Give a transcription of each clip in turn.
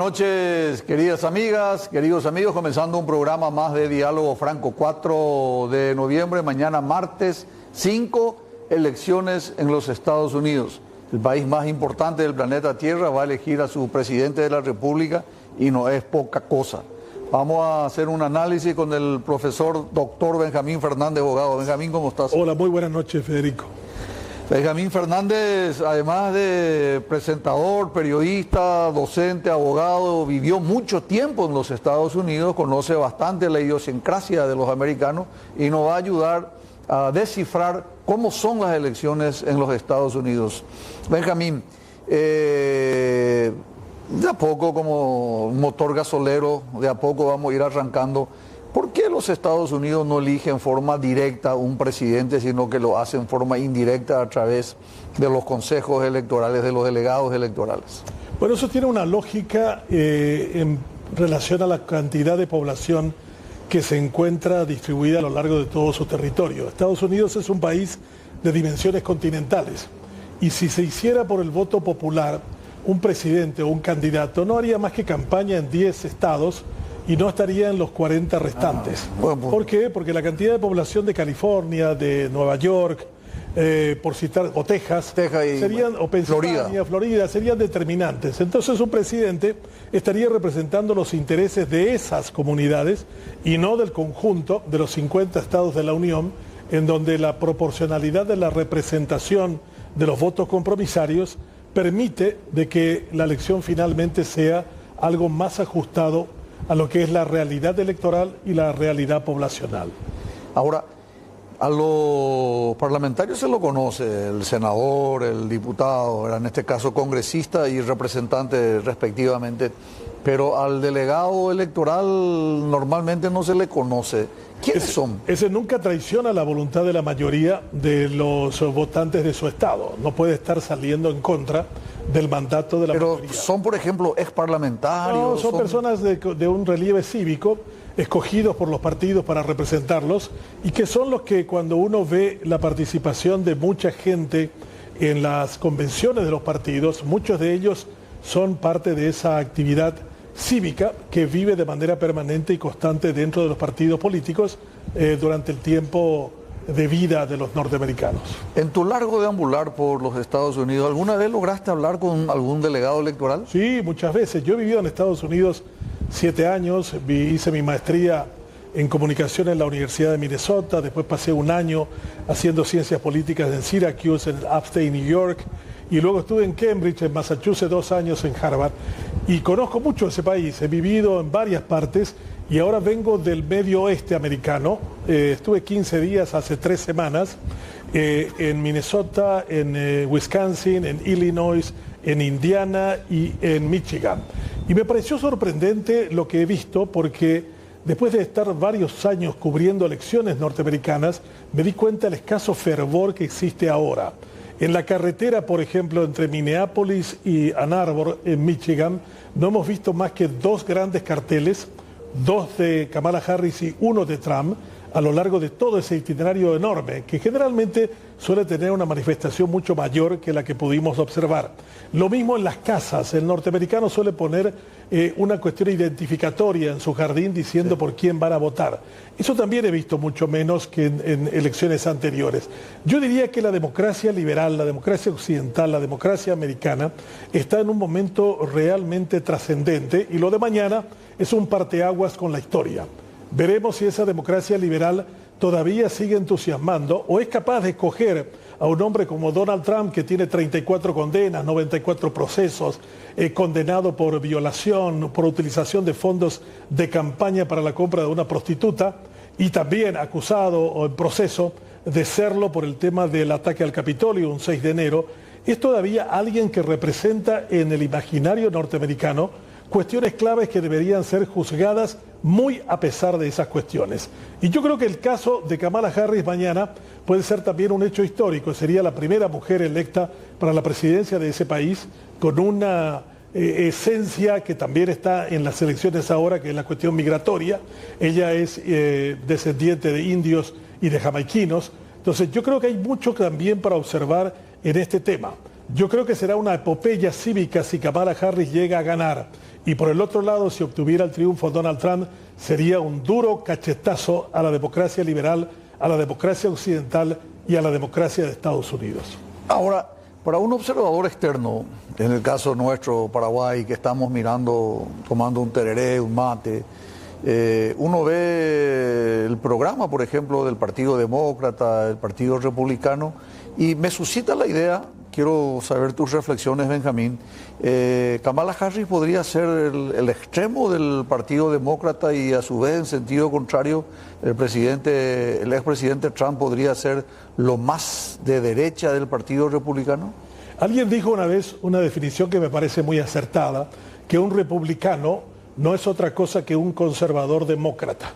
noches, queridas amigas, queridos amigos, comenzando un programa más de Diálogo Franco, 4 de noviembre, mañana martes 5, elecciones en los Estados Unidos. El país más importante del planeta Tierra va a elegir a su presidente de la República y no es poca cosa. Vamos a hacer un análisis con el profesor doctor Benjamín Fernández, abogado. Benjamín, ¿cómo estás? Hola, muy buenas noches, Federico. Benjamín Fernández, además de presentador, periodista, docente, abogado, vivió mucho tiempo en los Estados Unidos, conoce bastante la idiosincrasia de los americanos y nos va a ayudar a descifrar cómo son las elecciones en los Estados Unidos. Benjamín, de a poco, como un motor gasolero, de a poco vamos a ir arrancando. ¿Por qué los Estados Unidos no eligen en forma directa un presidente, sino que lo hacen en forma indirecta a través de los consejos electorales, de los delegados electorales? Bueno, eso tiene una lógica en relación a la cantidad de población que se encuentra distribuida a lo largo de todo su territorio. Estados Unidos es un país de dimensiones continentales y si se hiciera por el voto popular, un presidente o un candidato no haría más que campaña en 10 estados y no estaría en los 40 restantes. ¿Por qué? Porque la cantidad de población de California, de Nueva York, por citar, o Texas serían, o Pensilvania, Florida, serían determinantes. Entonces un presidente estaría representando los intereses de esas comunidades y no del conjunto de los 50 estados de la Unión, en donde la proporcionalidad de la representación de los votos compromisarios permite de que la elección finalmente sea algo más ajustado a lo que es la realidad electoral y la realidad poblacional. Ahora, a los parlamentarios se lo conoce, el senador, el diputado, en este caso congresista y representante respectivamente, pero al delegado electoral normalmente no se le conoce. ¿Quiénes son? Ese nunca traiciona la voluntad de la mayoría de los votantes de su estado. No puede estar saliendo en contra del mandato de la mayoría. Pero son, por ejemplo, exparlamentarios. No, son personas de un relieve cívico, escogidos por los partidos para representarlos, y que son los que cuando uno ve la participación de mucha gente en las convenciones de los partidos, muchos de ellos son parte de esa actividad cívica que vive de manera permanente y constante dentro de los partidos políticos durante el tiempo de vida de los norteamericanos. En tu largo deambular por los Estados Unidos, ¿alguna vez lograste hablar con algún delegado electoral? Sí, muchas veces. Yo he vivido en Estados Unidos 7 años, hice mi maestría en comunicación en la Universidad de Minnesota, después pasé un año haciendo ciencias políticas en Syracuse, en Upstate New York, y luego estuve en Cambridge, en Massachusetts, 2 años en Harvard, y conozco mucho ese país, he vivido en varias partes, y ahora vengo del medio oeste americano. Estuve 15 días, hace 3 semanas, en Minnesota, en Wisconsin, en Illinois, en Indiana y en Michigan. Y me pareció sorprendente lo que he visto porque después de estar varios años cubriendo elecciones norteamericanas, me di cuenta del escaso fervor que existe ahora. En la carretera, por ejemplo, entre Minneapolis y Ann Arbor, en Michigan, no hemos visto más que 2 grandes carteles, 2 de Kamala Harris y 1 de Trump, a lo largo de todo ese itinerario enorme, que generalmente suele tener una manifestación mucho mayor que la que pudimos observar. Lo mismo en las casas, el norteamericano suele poner una cuestión identificatoria en su jardín diciendo por quién van a votar. Eso también he visto mucho menos que en elecciones anteriores. Yo diría que la democracia liberal, la democracia occidental, la democracia americana está en un momento realmente trascendente y lo de mañana es un parteaguas con la historia. Veremos si esa democracia liberal todavía sigue entusiasmando o es capaz de escoger a un hombre como Donald Trump, que tiene 34 condenas, 94 procesos, condenado por violación, por utilización de fondos de campaña para la compra de una prostituta y también acusado o en proceso de serlo por el tema del ataque al Capitolio un 6 de enero. Es todavía alguien que representa en el imaginario norteamericano cuestiones claves que deberían ser juzgadas muy a pesar de esas cuestiones. Y yo creo que el caso de Kamala Harris mañana puede ser también un hecho histórico. Sería la primera mujer electa para la presidencia de ese país con una esencia que también está en las elecciones ahora, que es la cuestión migratoria. Ella es descendiente de indios y de jamaiquinos. Entonces yo creo que hay mucho también para observar en este tema. Yo creo que será una epopeya cívica si Kamala Harris llega a ganar. Y por el otro lado, si obtuviera el triunfo Donald Trump, sería un duro cachetazo a la democracia liberal, a la democracia occidental y a la democracia de Estados Unidos. Ahora, para un observador externo, en el caso nuestro, Paraguay, que estamos mirando, tomando un tereré, un mate, uno ve el programa, por ejemplo, del Partido Demócrata, del Partido Republicano, y me suscita la idea, quiero saber tus reflexiones, Benjamín, Kamala Harris podría ser el extremo del Partido Demócrata y a su vez, en sentido contrario, el expresidente Trump podría ser lo más de derecha del Partido Republicano. Alguien dijo una vez una definición que me parece muy acertada, que un republicano no es otra cosa que un conservador demócrata.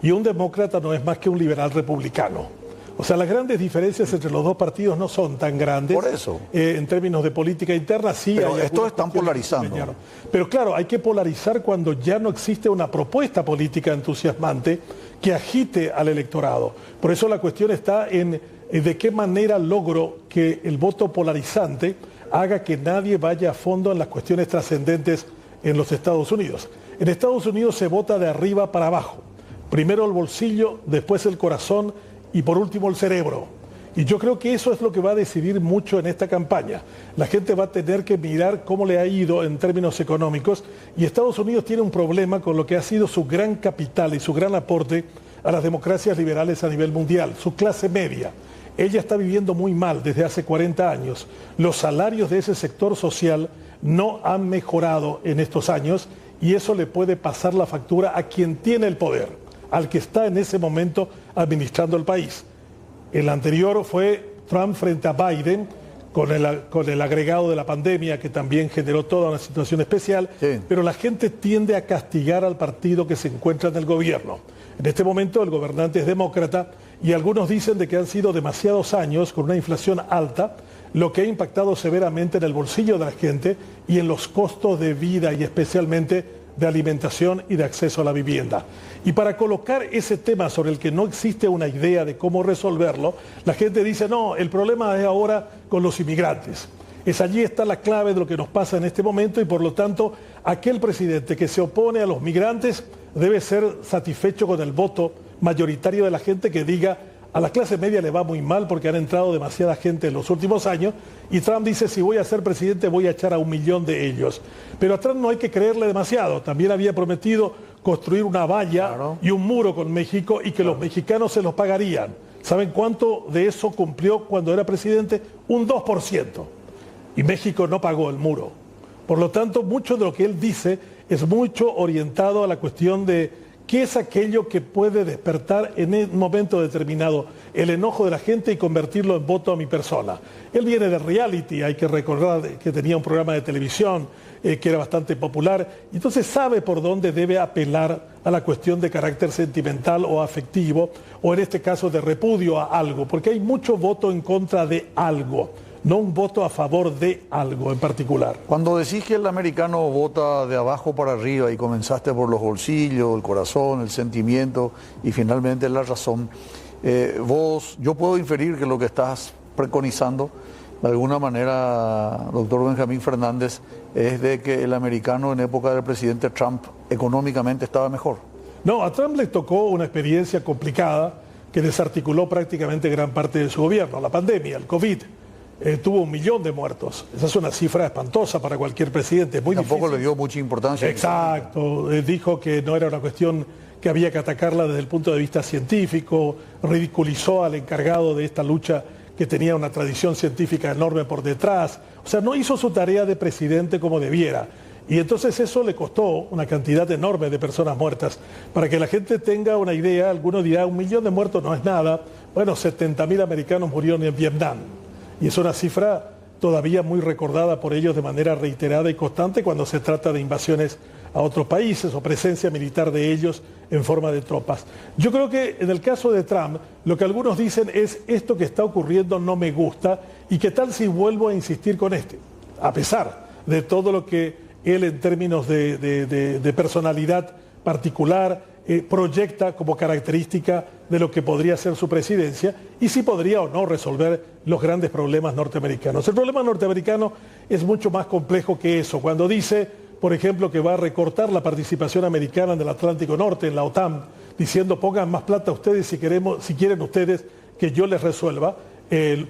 Y un demócrata no es más que un liberal republicano. O sea, las grandes diferencias entre los dos partidos no son tan grandes. Por eso. En términos de política interna, sí. Pero esto están polarizando. Pero claro, hay que polarizar cuando ya no existe una propuesta política entusiasmante que agite al electorado. Por eso la cuestión está en de qué manera logro que el voto polarizante haga que nadie vaya a fondo en las cuestiones trascendentes en los Estados Unidos. En Estados Unidos se vota de arriba para abajo. Primero el bolsillo, después el corazón y por último el cerebro. Y yo creo que eso es lo que va a decidir mucho en esta campaña. La gente va a tener que mirar cómo le ha ido en términos económicos y Estados Unidos tiene un problema con lo que ha sido su gran capital y su gran aporte a las democracias liberales a nivel mundial, su clase media. Ella está viviendo muy mal desde hace 40 años. Los salarios de ese sector social no han mejorado en estos años y eso le puede pasar la factura a quien tiene el poder, al que está en ese momento administrando el país. El anterior fue Trump frente a Biden, con el agregado de la pandemia que también generó toda una situación especial, sí. Pero la gente tiende a castigar al partido que se encuentra en el gobierno. En este momento el gobernante es demócrata y algunos dicen de que han sido demasiados años con una inflación alta, lo que ha impactado severamente en el bolsillo de la gente y en los costos de vida y especialmente de alimentación y de acceso a la vivienda. Y para colocar ese tema sobre el que no existe una idea de cómo resolverlo, la gente dice, no, el problema es ahora con los inmigrantes. Allí está la clave de lo que nos pasa en este momento y por lo tanto aquel presidente que se opone a los migrantes debe ser satisfecho con el voto mayoritario de la gente que diga a la clase media le va muy mal porque han entrado demasiada gente en los últimos años y Trump dice si voy a ser presidente voy a echar a 1 millón de ellos. Pero a Trump no hay que creerle demasiado, también había prometido construir una valla y un muro con México y que los mexicanos se los pagarían. ¿Saben cuánto de eso cumplió cuando era presidente? Un 2%. Y México no pagó el muro. Por lo tanto, mucho de lo que él dice es mucho orientado a la cuestión de qué es aquello que puede despertar en un momento determinado el enojo de la gente y convertirlo en voto a mi persona. Él viene de reality, hay que recordar que tenía un programa de televisión que era bastante popular, y entonces sabe por dónde debe apelar a la cuestión de carácter sentimental o afectivo, o en este caso de repudio a algo, porque hay mucho voto en contra de algo, no un voto a favor de algo en particular. Cuando decís que el americano vota de abajo para arriba y comenzaste por los bolsillos, el corazón, el sentimiento y finalmente la razón, yo puedo inferir que lo que estás preconizando, de alguna manera, doctor Benjamín Fernández, es de que el americano en época del presidente Trump económicamente estaba mejor. No, a Trump le tocó una experiencia complicada que desarticuló prácticamente gran parte de su gobierno, la pandemia, el COVID. Tuvo 1 millón de muertos. Esa es una cifra espantosa para cualquier presidente. Muy Tampoco difícil. Le dio mucha importancia. Exacto. Dijo que no era una cuestión que había que atacarla desde el punto de vista científico, ridiculizó al encargado de esta lucha que tenía una tradición científica enorme por detrás. O sea, no hizo su tarea de presidente como debiera. Y entonces eso le costó una cantidad enorme de personas muertas. Para que la gente tenga una idea, alguno dirá, 1 millón de muertos no es nada. Bueno, 70.000 americanos murieron en Vietnam. Y es una cifra todavía muy recordada por ellos de manera reiterada y constante cuando se trata de invasiones a otros países o presencia militar de ellos en forma de tropas. Yo creo que en el caso de Trump, lo que algunos dicen es esto que está ocurriendo no me gusta y qué tal si vuelvo a insistir con a pesar de todo lo que él en términos de personalidad particular proyecta como característica de lo que podría ser su presidencia y si podría o no resolver los grandes problemas norteamericanos. El problema norteamericano es mucho más complejo que eso. Cuando dice, por ejemplo, que va a recortar la participación americana en el Atlántico Norte, en la OTAN, diciendo pongan más plata ustedes si quieren ustedes que yo les resuelva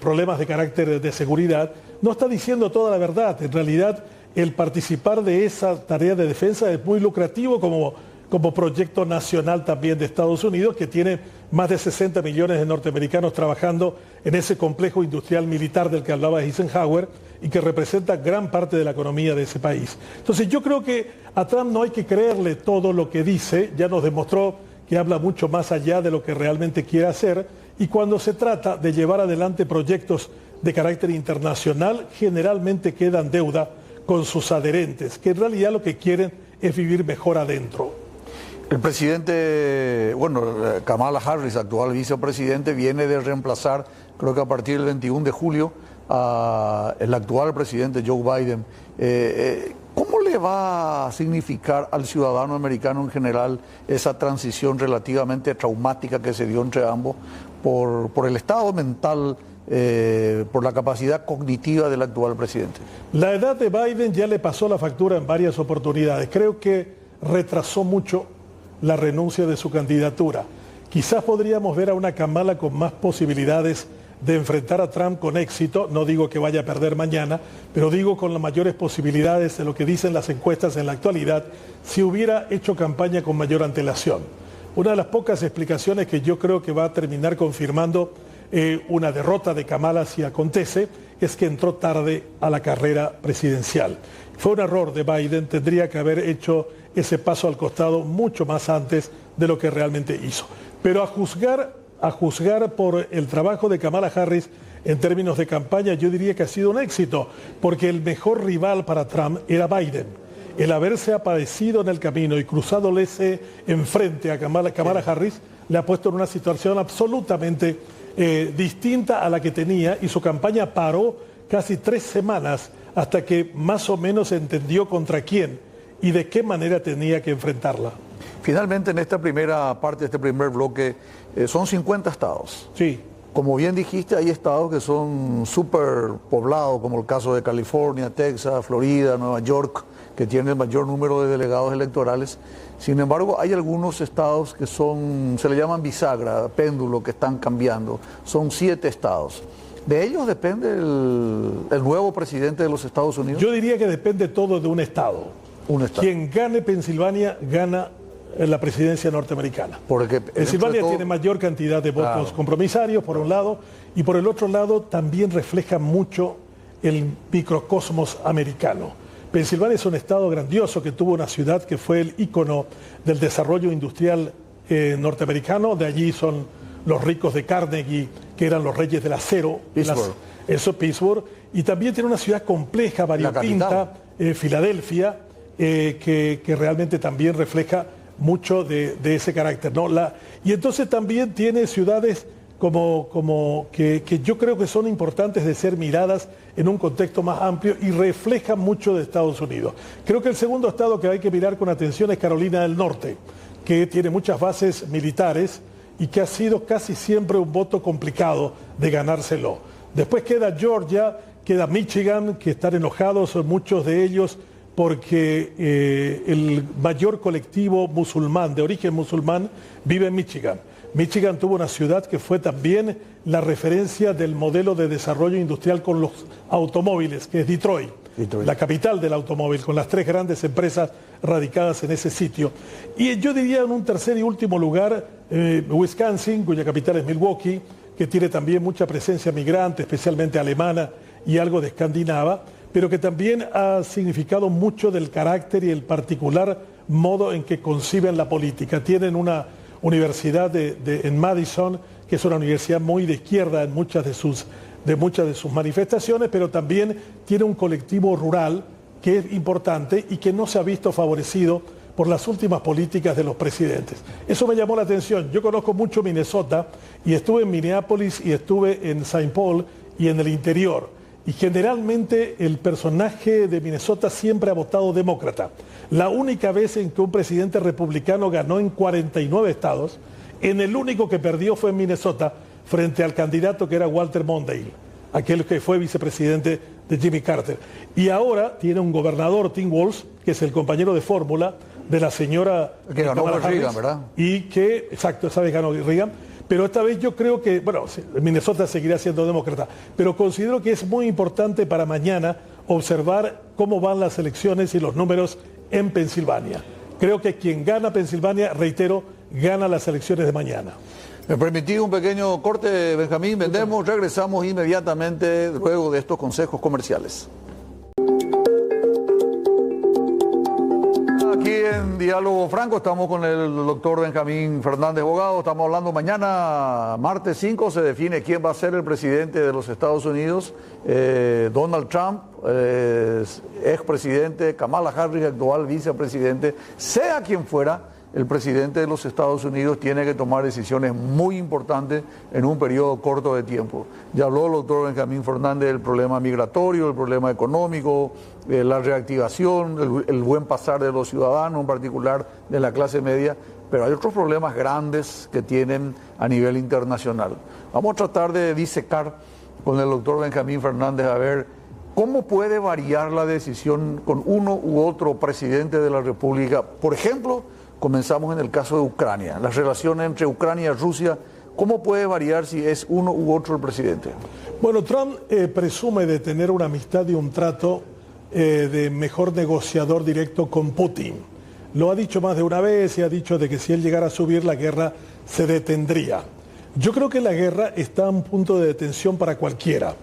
problemas de carácter de seguridad, no está diciendo toda la verdad. En realidad, el participar de esa tarea de defensa es muy lucrativo como proyecto nacional también de Estados Unidos, que tiene más de 60 millones de norteamericanos trabajando en ese complejo industrial militar del que hablaba Eisenhower y que representa gran parte de la economía de ese país. Entonces yo creo que a Trump no hay que creerle todo lo que dice, ya nos demostró que habla mucho más allá de lo que realmente quiere hacer, y cuando se trata de llevar adelante proyectos de carácter internacional, generalmente queda en deuda con sus adherentes, que en realidad lo que quieren es vivir mejor adentro. El presidente, Kamala Harris, actual vicepresidente, viene de reemplazar, creo que a partir del 21 de julio, el actual presidente Joe Biden. ¿Cómo le va a significar al ciudadano americano en general esa transición relativamente traumática que se dio entre ambos por el estado mental, por la capacidad cognitiva del actual presidente? La edad de Biden ya le pasó la factura en varias oportunidades. Creo que retrasó mucho la renuncia de su candidatura. Quizás podríamos ver a una Kamala con más posibilidades de enfrentar a Trump con éxito. No digo que vaya a perder mañana, pero digo con las mayores posibilidades de lo que dicen las encuestas en la actualidad, si hubiera hecho campaña con mayor antelación. Una de las pocas explicaciones que yo creo que va a terminar confirmando una derrota de Kamala si acontece, es que entró tarde a la carrera presidencial. Fue un error de Biden, tendría que haber hecho ese paso al costado mucho más antes de lo que realmente hizo. Pero a juzgar por el trabajo de Kamala Harris en términos de campaña, yo diría que ha sido un éxito, porque el mejor rival para Trump era Biden. El haberse aparecido en el camino y cruzadole ese enfrente a Kamala Harris le ha puesto en una situación absolutamente distinta a la que tenía, y su campaña paró casi 3 semanas hasta que más o menos entendió contra quién y de qué manera tenía que enfrentarla. Finalmente, en esta primera parte, este primer bloque, son 50 estados. Sí. Como bien dijiste, hay estados que son súper poblados, como el caso de California, Texas, Florida, Nueva York, que tienen el mayor número de delegados electorales. Sin embargo, hay algunos estados que se le llaman bisagra, péndulo, que están cambiando. Son 7 estados. ¿De ellos depende el nuevo presidente de los Estados Unidos? Yo diría que depende todo de un estado. Quien gane Pensilvania gana la presidencia norteamericana. Porque Pensilvania tiene mayor cantidad de votos compromisarios, por un lado, y por el otro lado también refleja mucho el microcosmos americano. Pensilvania es un estado grandioso que tuvo una ciudad que fue el ícono del desarrollo industrial norteamericano. De allí son los ricos de Carnegie, que eran los reyes del acero. Pittsburgh. Y también tiene una ciudad compleja, variopinta, Filadelfia, que realmente también refleja mucho de ese carácter, ¿no? Y entonces también tiene ciudades que yo creo que son importantes de ser miradas en un contexto más amplio y reflejan mucho de Estados Unidos. Creo que el segundo estado que hay que mirar con atención es Carolina del Norte, que tiene muchas bases militares y que ha sido casi siempre un voto complicado de ganárselo. Después queda Georgia, queda Michigan, que están enojados muchos de ellos porque el mayor colectivo musulmán, de origen musulmán, vive en Michigan. Michigan tuvo una ciudad que fue también la referencia del modelo de desarrollo industrial con los automóviles, que es Detroit, la capital del automóvil, con las 3 grandes empresas radicadas en ese sitio. Y yo diría en un tercer y último lugar, Wisconsin, cuya capital es Milwaukee, que tiene también mucha presencia migrante, especialmente alemana y algo de escandinava, pero que también ha significado mucho del carácter y el particular modo en que conciben la política. Tienen una universidad en Madison, que es una universidad muy de izquierda en muchas de sus manifestaciones, pero también tiene un colectivo rural que es importante y que no se ha visto favorecido por las últimas políticas de los presidentes. Eso me llamó la atención. Yo conozco mucho Minnesota y estuve en Minneapolis y estuve en Saint Paul y en el interior. Y generalmente el personaje de Minnesota siempre ha votado demócrata. La única vez en que un presidente republicano ganó en 49 estados, en el único que perdió fue en Minnesota, frente al candidato que era Walter Mondale, aquel que fue vicepresidente de Jimmy Carter. Y ahora tiene un gobernador, Tim Walz, que es el compañero de fórmula de la señora que ganó Kamala Harris, Reagan, ¿verdad? y que, exacto, esa vez ganó Reagan, pero esta vez yo creo que, bueno, Minnesota seguirá siendo demócrata, pero considero que es muy importante para mañana observar cómo van las elecciones y los números en Pensilvania. Creo que quien gana Pensilvania, reitero, gana las elecciones de mañana. Me permití un pequeño corte, Benjamín, vendemos, regresamos inmediatamente luego de estos consejos comerciales. Aquí en Diálogo Franco estamos con el doctor Benjamín Fernández, abogado. Estamos hablando mañana, martes 5, se define quién va a ser el presidente de los Estados Unidos. Donald Trump, expresidente, Kamala Harris, actual vicepresidente, sea quien fuera, el presidente de los Estados Unidos tiene que tomar decisiones muy importantes en un periodo corto de tiempo. Ya habló el doctor Benjamín Fernández del problema migratorio, el problema económico, la reactivación, el buen pasar de los ciudadanos, en particular de la clase media, pero hay otros problemas grandes que tienen a nivel internacional. Vamos a tratar de disecar con el doctor Benjamín Fernández a ver cómo puede variar la decisión con uno u otro presidente de la República. Por ejemplo, comenzamos en el caso de Ucrania, las relaciones entre Ucrania y Rusia, ¿cómo puede variar si es uno u otro el presidente? Bueno, Trump presume de tener una amistad y un trato de mejor negociador directo con Putin. Lo ha dicho más de una vez y ha dicho de que si él llegara a subir, la guerra se detendría. Yo creo que la guerra está a un punto de detención para cualquiera.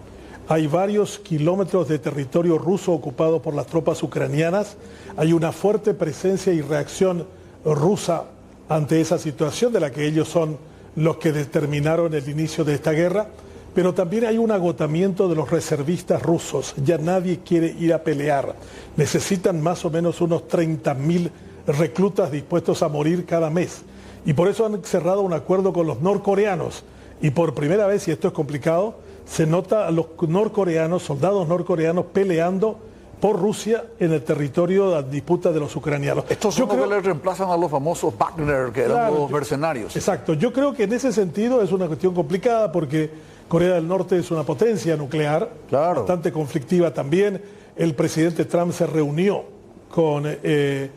Hay varios kilómetros de territorio ruso ocupado por las tropas ucranianas. Hay una fuerte presencia y reacción rusa ante esa situación de la que ellos son los que determinaron el inicio de esta guerra, pero también hay un agotamiento de los reservistas rusos. Ya nadie quiere ir a pelear. Necesitan más o menos unos 30.000 reclutas dispuestos a morir cada mes. Y por eso han cerrado un acuerdo con los norcoreanos. Y por primera vez, y esto es complicado, se nota a los norcoreanos, soldados norcoreanos peleando por Rusia en el territorio de la disputa de los ucranianos. Estos son los que le reemplazan a los famosos Wagner, que eran los mercenarios. Exacto. Yo creo que en ese sentido es una cuestión complicada porque Corea del Norte es una potencia nuclear, bastante conflictiva también. El presidente Trump se reunió con el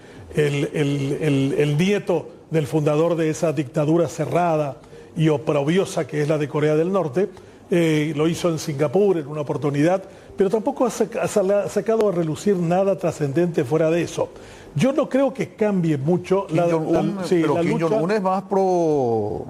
nieto del fundador de esa dictadura cerrada y oprobiosa que es la de Corea del Norte. Lo hizo en Singapur en una oportunidad, pero tampoco ha sacado a relucir nada trascendente fuera de eso. Yo no creo que cambie mucho la lucha. Kim Jong-un es más pro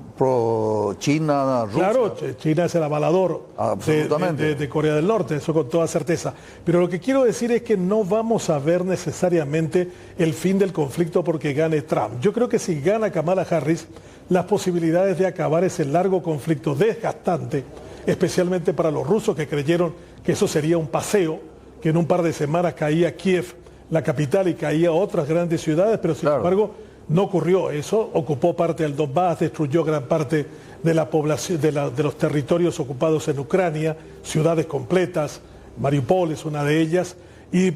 China, Rusia. Claro, China es el avalador de Corea del Norte, eso con toda certeza. Pero lo que quiero decir es que no vamos a ver necesariamente el fin del conflicto porque gane Trump. Yo creo que si gana Kamala Harris, las posibilidades de acabar ese largo conflicto desgastante, especialmente para los rusos que creyeron que eso sería un paseo, que en un par de semanas caía Kiev, la capital, y caía otras grandes ciudades, pero sin embargo no ocurrió eso. Ocupó parte del Donbass, destruyó gran parte de la población, de los territorios ocupados en Ucrania, ciudades completas, Mariupol es una de ellas,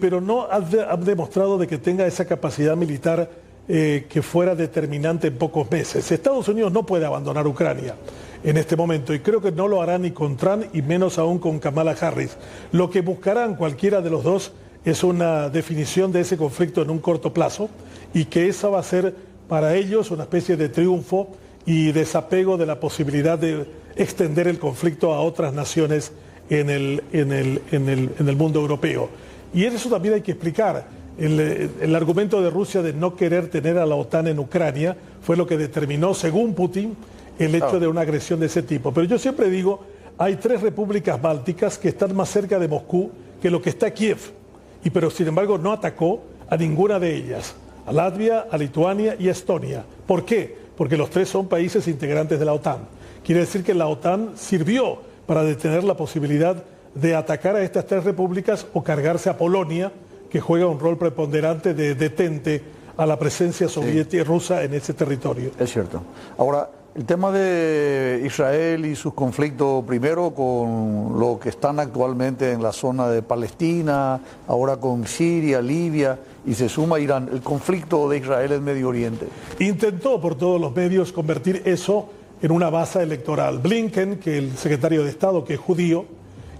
pero no ha demostrado de que tenga esa capacidad militar que fuera determinante en pocos meses. Estados Unidos no puede abandonar Ucrania en este momento y creo que no lo hará ni con Trump y menos aún con Kamala Harris. Lo que buscarán cualquiera de los dos es una definición de ese conflicto en un corto plazo y que esa va a ser para ellos una especie de triunfo y desapego de la posibilidad de extender el conflicto a otras naciones en el mundo europeo. Y eso también hay que explicar. El argumento de Rusia de no querer tener a la OTAN en Ucrania fue lo que determinó, según Putin, el hecho de una agresión de ese tipo. Pero yo siempre digo, hay 3 repúblicas bálticas que están más cerca de Moscú que lo que está Kiev. Pero sin embargo no atacó a ninguna de ellas, a Latvia, a Lituania y a Estonia. ¿Por qué? Porque los 3 son países integrantes de la OTAN. Quiere decir que la OTAN sirvió para detener la posibilidad de atacar a estas 3 repúblicas o cargarse a Polonia, que juega un rol preponderante de detente a la presencia soviética y rusa en ese territorio. Es cierto. Ahora, el tema de Israel y sus conflictos, primero con lo que están actualmente en la zona de Palestina, ahora con Siria, Libia, y se suma Irán, el conflicto de Israel en Medio Oriente. Intentó por todos los medios convertir eso en una base electoral. Blinken, que el secretario de Estado, que es judío,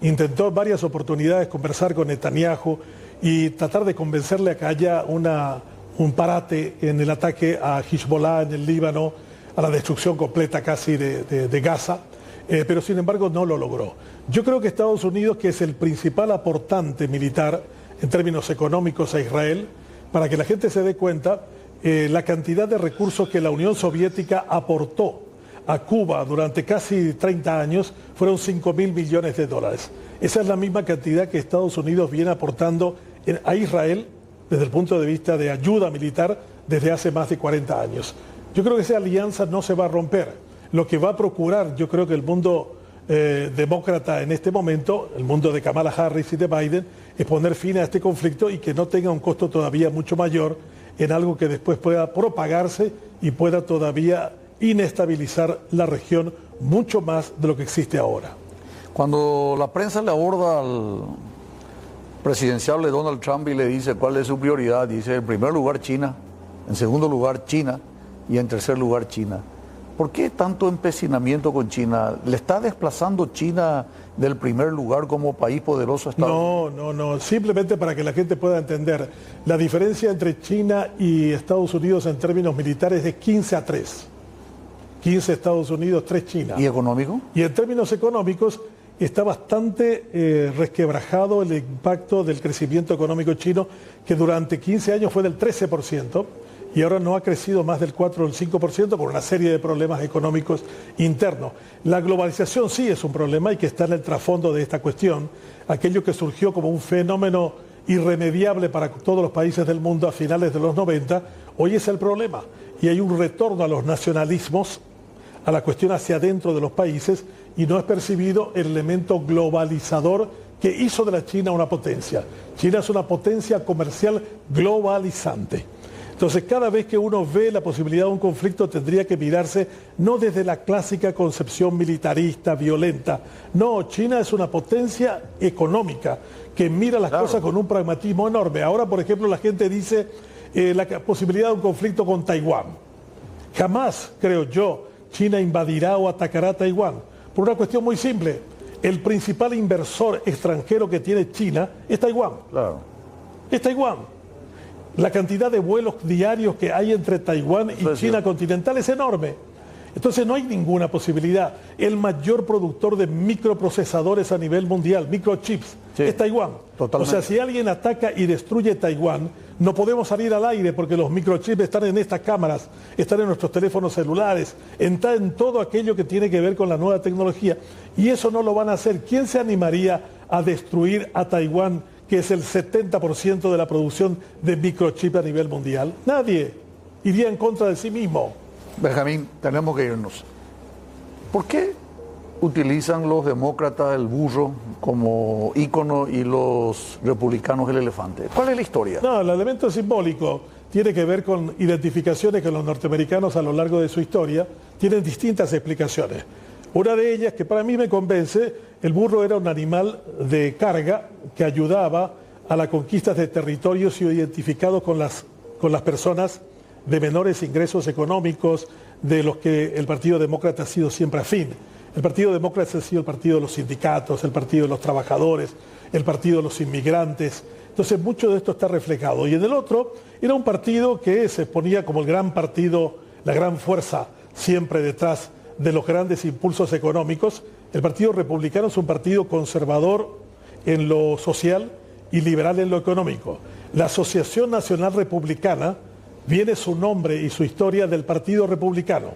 intentó en varias oportunidades conversar con Netanyahu y tratar de convencerle a que haya un parate en el ataque a Hezbollah en el Líbano, a la destrucción completa casi de Gaza, pero sin embargo no lo logró. Yo creo que Estados Unidos, que es el principal aportante militar en términos económicos a Israel, para que la gente se dé cuenta, la cantidad de recursos que la Unión Soviética aportó a Cuba durante casi 30 años fueron 5.000 millones de dólares. Esa es la misma cantidad que Estados Unidos viene aportando a Israel desde el punto de vista de ayuda militar desde hace más de 40 años. Yo creo que esa alianza no se va a romper. Lo que va a procurar, yo creo que el mundo demócrata en este momento, el mundo de Kamala Harris y de Biden, es poner fin a este conflicto y que no tenga un costo todavía mucho mayor en algo que después pueda propagarse y pueda todavía inestabilizar la región mucho más de lo que existe ahora. Cuando la prensa le aborda al presidencial de Donald Trump y le dice cuál es su prioridad, dice en primer lugar China, en segundo lugar China y en tercer lugar China. ¿Por qué tanto empecinamiento con China? ¿Le está desplazando China del primer lugar como país poderoso? No. Simplemente para que la gente pueda entender, la diferencia entre China y Estados Unidos en términos militares es 15-3. 15 Estados Unidos, 3 China. ¿Y económico? Y en términos económicos está bastante resquebrajado el impacto del crecimiento económico chino, que durante 15 años fue del 13%. Y ahora no ha crecido más del 4 o el 5% por una serie de problemas económicos internos. La globalización sí es un problema y que está en el trasfondo de esta cuestión. Aquello que surgió como un fenómeno irremediable para todos los países del mundo a finales de los 90, hoy es el problema. Y hay un retorno a los nacionalismos, a la cuestión hacia adentro de los países, y no es percibido el elemento globalizador que hizo de la China una potencia. China es una potencia comercial globalizante. Entonces, cada vez que uno ve la posibilidad de un conflicto, tendría que mirarse no desde la clásica concepción militarista, violenta. No, China es una potencia económica que mira las cosas con un pragmatismo enorme. Ahora, por ejemplo, la gente dice la posibilidad de un conflicto con Taiwán. Jamás, creo yo, China invadirá o atacará a Taiwán. Por una cuestión muy simple. El principal inversor extranjero que tiene China es Taiwán. Claro. Es Taiwán. La cantidad de vuelos diarios que hay entre Taiwán y China continental es enorme. Entonces no hay ninguna posibilidad. El mayor productor de microprocesadores a nivel mundial, microchips, es Taiwán. Totalmente. O sea, si alguien ataca y destruye Taiwán, no podemos salir al aire porque los microchips están en estas cámaras, están en nuestros teléfonos celulares, está en todo aquello que tiene que ver con la nueva tecnología. Y eso no lo van a hacer. ¿Quién se animaría a destruir a Taiwán, que es el 70% de la producción de microchip a nivel mundial? Nadie. Iría en contra de sí mismo. Benjamín, tenemos que irnos. ¿Por qué utilizan los demócratas el burro como ícono y los republicanos el elefante? ¿Cuál es la historia? No, el elemento simbólico tiene que ver con identificaciones que los norteamericanos a lo largo de su historia tienen distintas explicaciones. Una de ellas, que para mí me convence, el burro era un animal de carga que ayudaba a la conquista de territorios y identificados con las personas de menores ingresos económicos, de los que el Partido Demócrata ha sido siempre afín. El Partido Demócrata ha sido el partido de los sindicatos, el partido de los trabajadores, el partido de los inmigrantes. Entonces mucho de esto está reflejado. Y en el otro era un partido que se ponía como el gran partido, la gran fuerza siempre detrás de los grandes impulsos económicos. El Partido Republicano es un partido conservador en lo social y liberal en lo económico. La Asociación Nacional Republicana viene su nombre y su historia del Partido Republicano.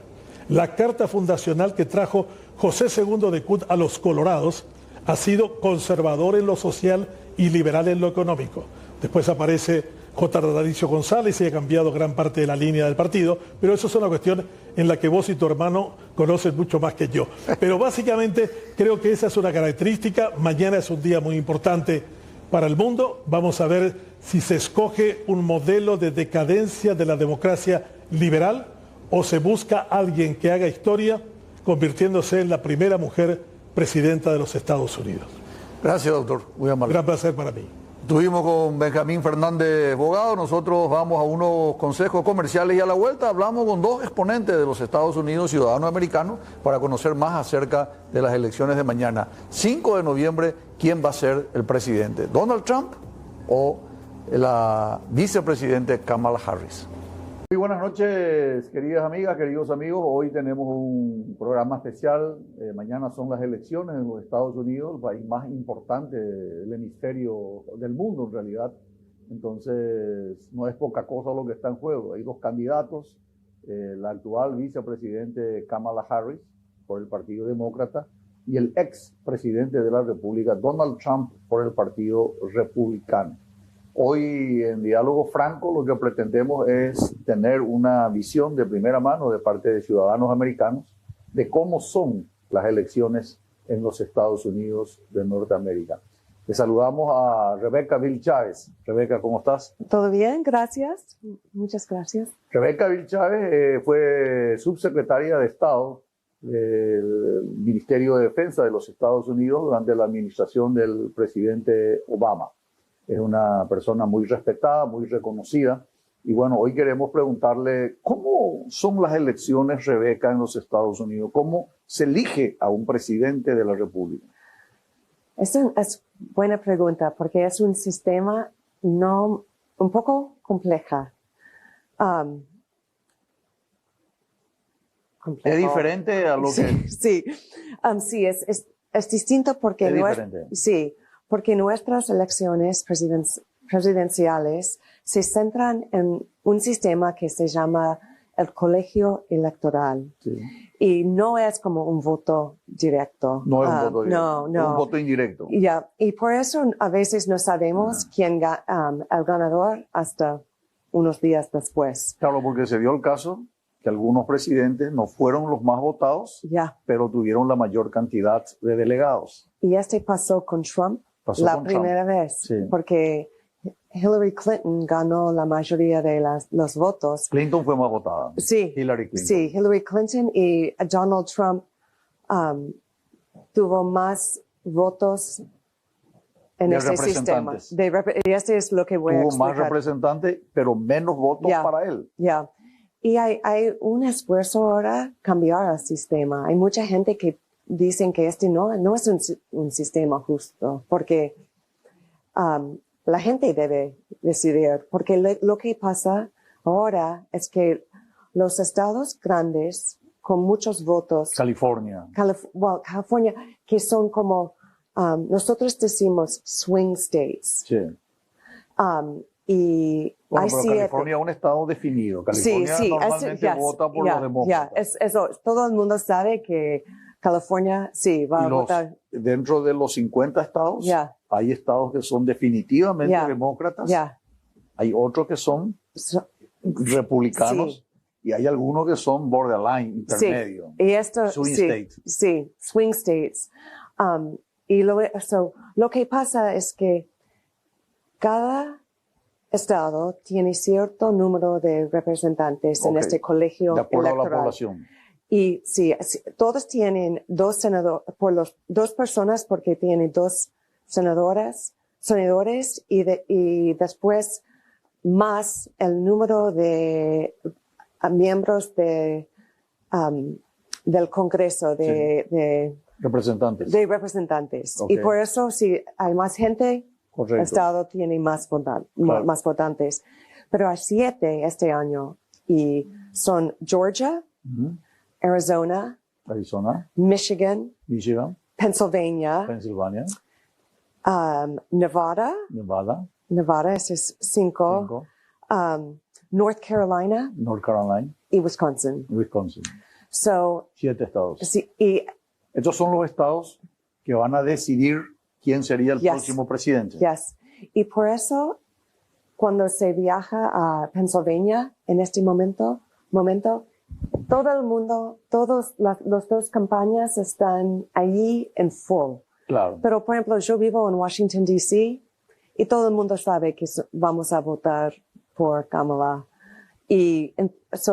La carta fundacional que trajo José II de Kut a los Colorados ha sido conservador en lo social y liberal en lo económico. Después aparece J. Radaricio González y ha cambiado gran parte de la línea del partido, pero eso es una cuestión en la que vos y tu hermano conocen mucho más que yo. Pero básicamente creo que esa es una característica. Mañana es un día muy importante para el mundo. Vamos a ver si se escoge un modelo de decadencia de la democracia liberal o se busca alguien que haga historia convirtiéndose en la primera mujer presidenta de los Estados Unidos. Gracias, doctor. Muy amable. Gran placer para mí. Estuvimos con Benjamín Fernández Bogado, nosotros vamos a unos consejos comerciales y a la vuelta hablamos con dos exponentes de los Estados Unidos, ciudadanos americanos, para conocer más acerca de las elecciones de mañana. 5 de noviembre, ¿quién va a ser el presidente? ¿Donald Trump o la vicepresidente Kamala Harris? Muy buenas noches, queridas amigas, queridos amigos. Hoy tenemos un programa especial. Mañana son las elecciones en los Estados Unidos, el país más importante del hemisferio del mundo en realidad. Entonces, no es poca cosa lo que está en juego. Hay dos candidatos, la actual vicepresidente Kamala Harris por el Partido Demócrata y el ex presidente de la República, Donald Trump, por el Partido Republicano. Hoy en Diálogo Franco lo que pretendemos es tener una visión de primera mano de parte de ciudadanos americanos de cómo son las elecciones en los Estados Unidos de Norteamérica. Le saludamos a Rebeca Vil Chávez. Rebeca, ¿cómo estás? Todo bien, gracias. Muchas gracias. Rebeca Vil Chávez fue subsecretaria de Estado del Ministerio de Defensa de los Estados Unidos durante la administración del presidente Obama. Es una persona muy respetada, muy reconocida. Y bueno, hoy queremos preguntarle cómo son las elecciones, Rebeca, en los Estados Unidos. ¿Cómo se elige a un presidente de la República? Es buena pregunta porque es un sistema un poco compleja. ¿Es diferente a lo que...? Sí, sí, es distinto porque... Es diferente. Sí. Porque nuestras elecciones presidenciales se centran en un sistema que se llama el colegio electoral. Sí. Y no es como un voto directo. No es un voto directo. No. Es un voto indirecto. Yeah. Y por eso a veces no sabemos quién el ganador hasta unos días después. Claro, porque se dio el caso que algunos presidentes no fueron los más votados, pero tuvieron la mayor cantidad de delegados. Y pasó con Trump. La primera vez, sí. Porque Hillary Clinton ganó la mayoría de los votos. Clinton fue más votada. Sí, Hillary Clinton. Sí, Hillary Clinton y Donald Trump tuvo más votos en este sistema. Y este es lo que voy a explicar. Tuvo más representantes, pero menos votos para él. Ya. Y hay un esfuerzo ahora cambiar el sistema. Hay mucha gente que dicen que no es un sistema justo, porque la gente debe decidir, porque lo que pasa ahora es que los estados grandes con muchos votos, California, que son como, nosotros decimos swing states. Sí. Y bueno, pero California es un estado definido. California normalmente vota por los demócratas. Todo el mundo sabe que California, sí, va a votar. Dentro de los 50 estados, hay estados que son definitivamente demócratas, hay otros que son republicanos, y hay algunos que son borderline, intermedio. Sí. Y swing states. Sí, swing states. Y lo que pasa es que cada estado tiene cierto número de representantes en este colegio electoral. De acuerdo a la población. Y sí, todos tienen dos senadores, dos personas porque tienen dos senadores y después más el número de miembros del Congreso de representantes. Okay. Y por eso si hay más gente, correcto, el Estado tiene más votantes. Pero hay 7 este año y son Georgia, Arizona, Michigan, Pennsylvania, Nevada, ese es 5, North Carolina y Wisconsin. So, 7 estados. Sí, y estos son los estados que van a decidir quién sería el próximo presidente. Yes. Y por eso, cuando se viaja a Pennsylvania en este momento, todo el mundo, las dos campañas están allí en full. Claro. Pero, por ejemplo, yo vivo en Washington, D.C. y todo el mundo sabe que vamos a votar por Kamala. Y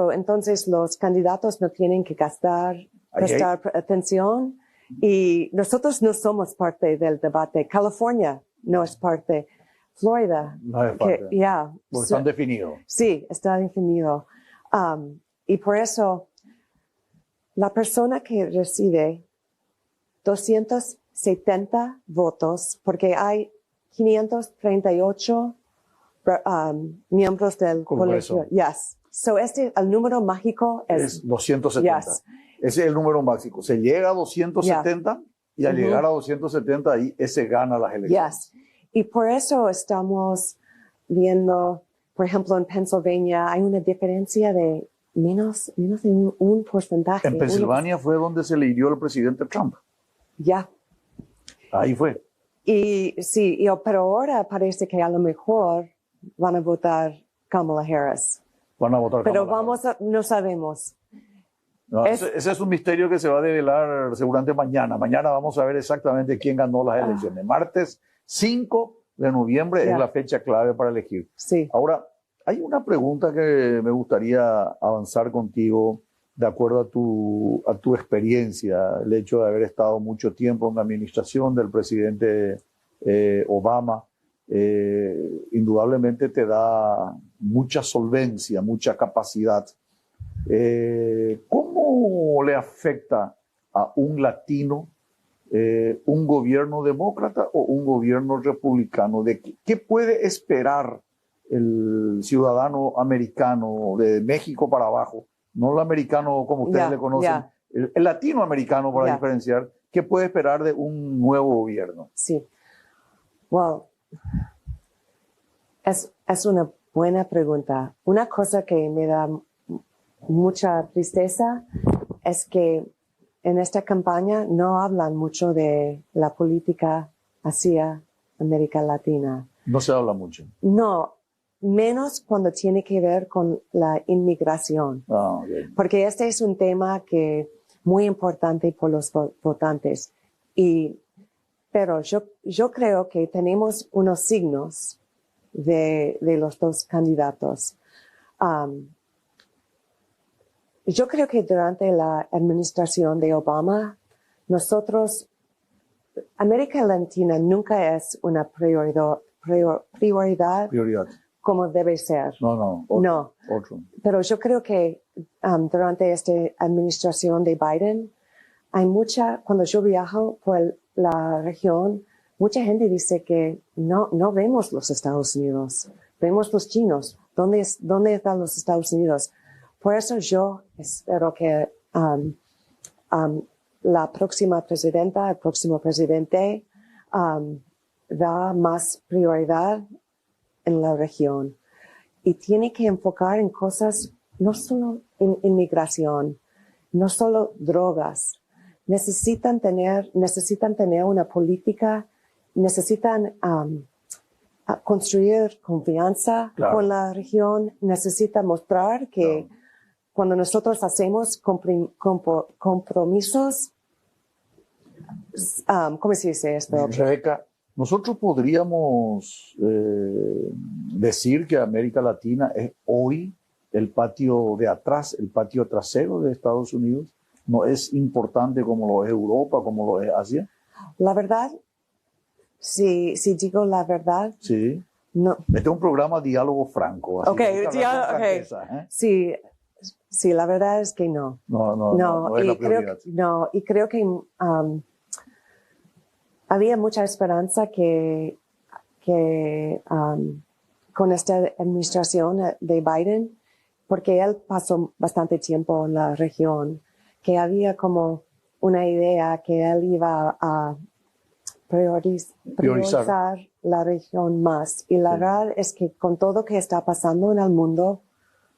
entonces los candidatos no tienen que prestar atención. Y nosotros no somos parte del debate. California no es parte. Florida. No hace falta. Yeah. Porque están definidos. Sí, está definido. Y por eso, la persona que recibe 270 votos, porque hay 538 miembros del colegio. Yes. So el número mágico es 270. Yes. Ese es el número mágico. Se llega a 270 y al llegar a 270 ahí ese gana las elecciones. Yes. Y por eso estamos viendo, por ejemplo, en Pennsylvania hay una diferencia de menos de un porcentaje. En Pensilvania fue donde se le hirió al presidente Trump. Ya. Ahí fue. Y sí, pero ahora parece que a lo mejor van a votar Kamala Harris. Van a votar Pero Kamala Harris. no sabemos. No, ese es un misterio que se va a develar seguramente mañana. Mañana vamos a ver exactamente quién ganó las elecciones. Martes 5 de noviembre es la fecha clave para elegir. Sí. Ahora, hay una pregunta que me gustaría avanzar contigo de acuerdo a tu experiencia, el hecho de haber estado mucho tiempo en la administración del presidente Obama, indudablemente te da mucha solvencia, mucha capacidad. ¿Cómo le afecta a un latino un gobierno demócrata o un gobierno republicano? ¿Qué puede esperar el ciudadano americano de México para abajo? No el americano como ustedes le conocen, el latinoamericano para diferenciar. ¿Qué puede esperar de un nuevo gobierno? Sí. Well, es una buena pregunta. Una cosa que me da mucha tristeza es que en esta campaña no hablan mucho de la política hacia América Latina. No se habla mucho. No, menos cuando tiene que ver con la inmigración. Okay. Porque este es un tema que muy importante por los votantes. Pero yo creo que tenemos unos signos de los dos candidatos. Yo creo que durante la administración de Obama, América Latina nunca es una prioridad como debe ser. No. Otro. Pero yo creo que durante esta administración de Biden, cuando yo viajo por la región, mucha gente dice que no vemos los Estados Unidos, vemos los chinos. ¿Dónde están los Estados Unidos? Por eso yo espero que la próxima presidenta, el próximo presidente, da más prioridad en la región. Y tiene que enfocar en cosas, no solo en inmigración, no solo drogas. Necesitan tener una política, necesitan construir confianza con la región, necesitan mostrar que cuando nosotros hacemos compromisos, ¿cómo se dice esto? Rebeca, nosotros podríamos decir que América Latina es hoy el patio de atrás, el patio trasero de Estados Unidos. No es importante como lo es Europa, como lo es Asia. La verdad, si digo la verdad, sí. No. Este es un programa diálogo franco. Así Sí, la verdad es que no. No es la prioridad. Y creo que había mucha esperanza que con esta administración de Biden, porque él pasó bastante tiempo en la región, que había como una idea que él iba a priorizar la región más. Y la verdad es que con todo lo que está pasando en el mundo,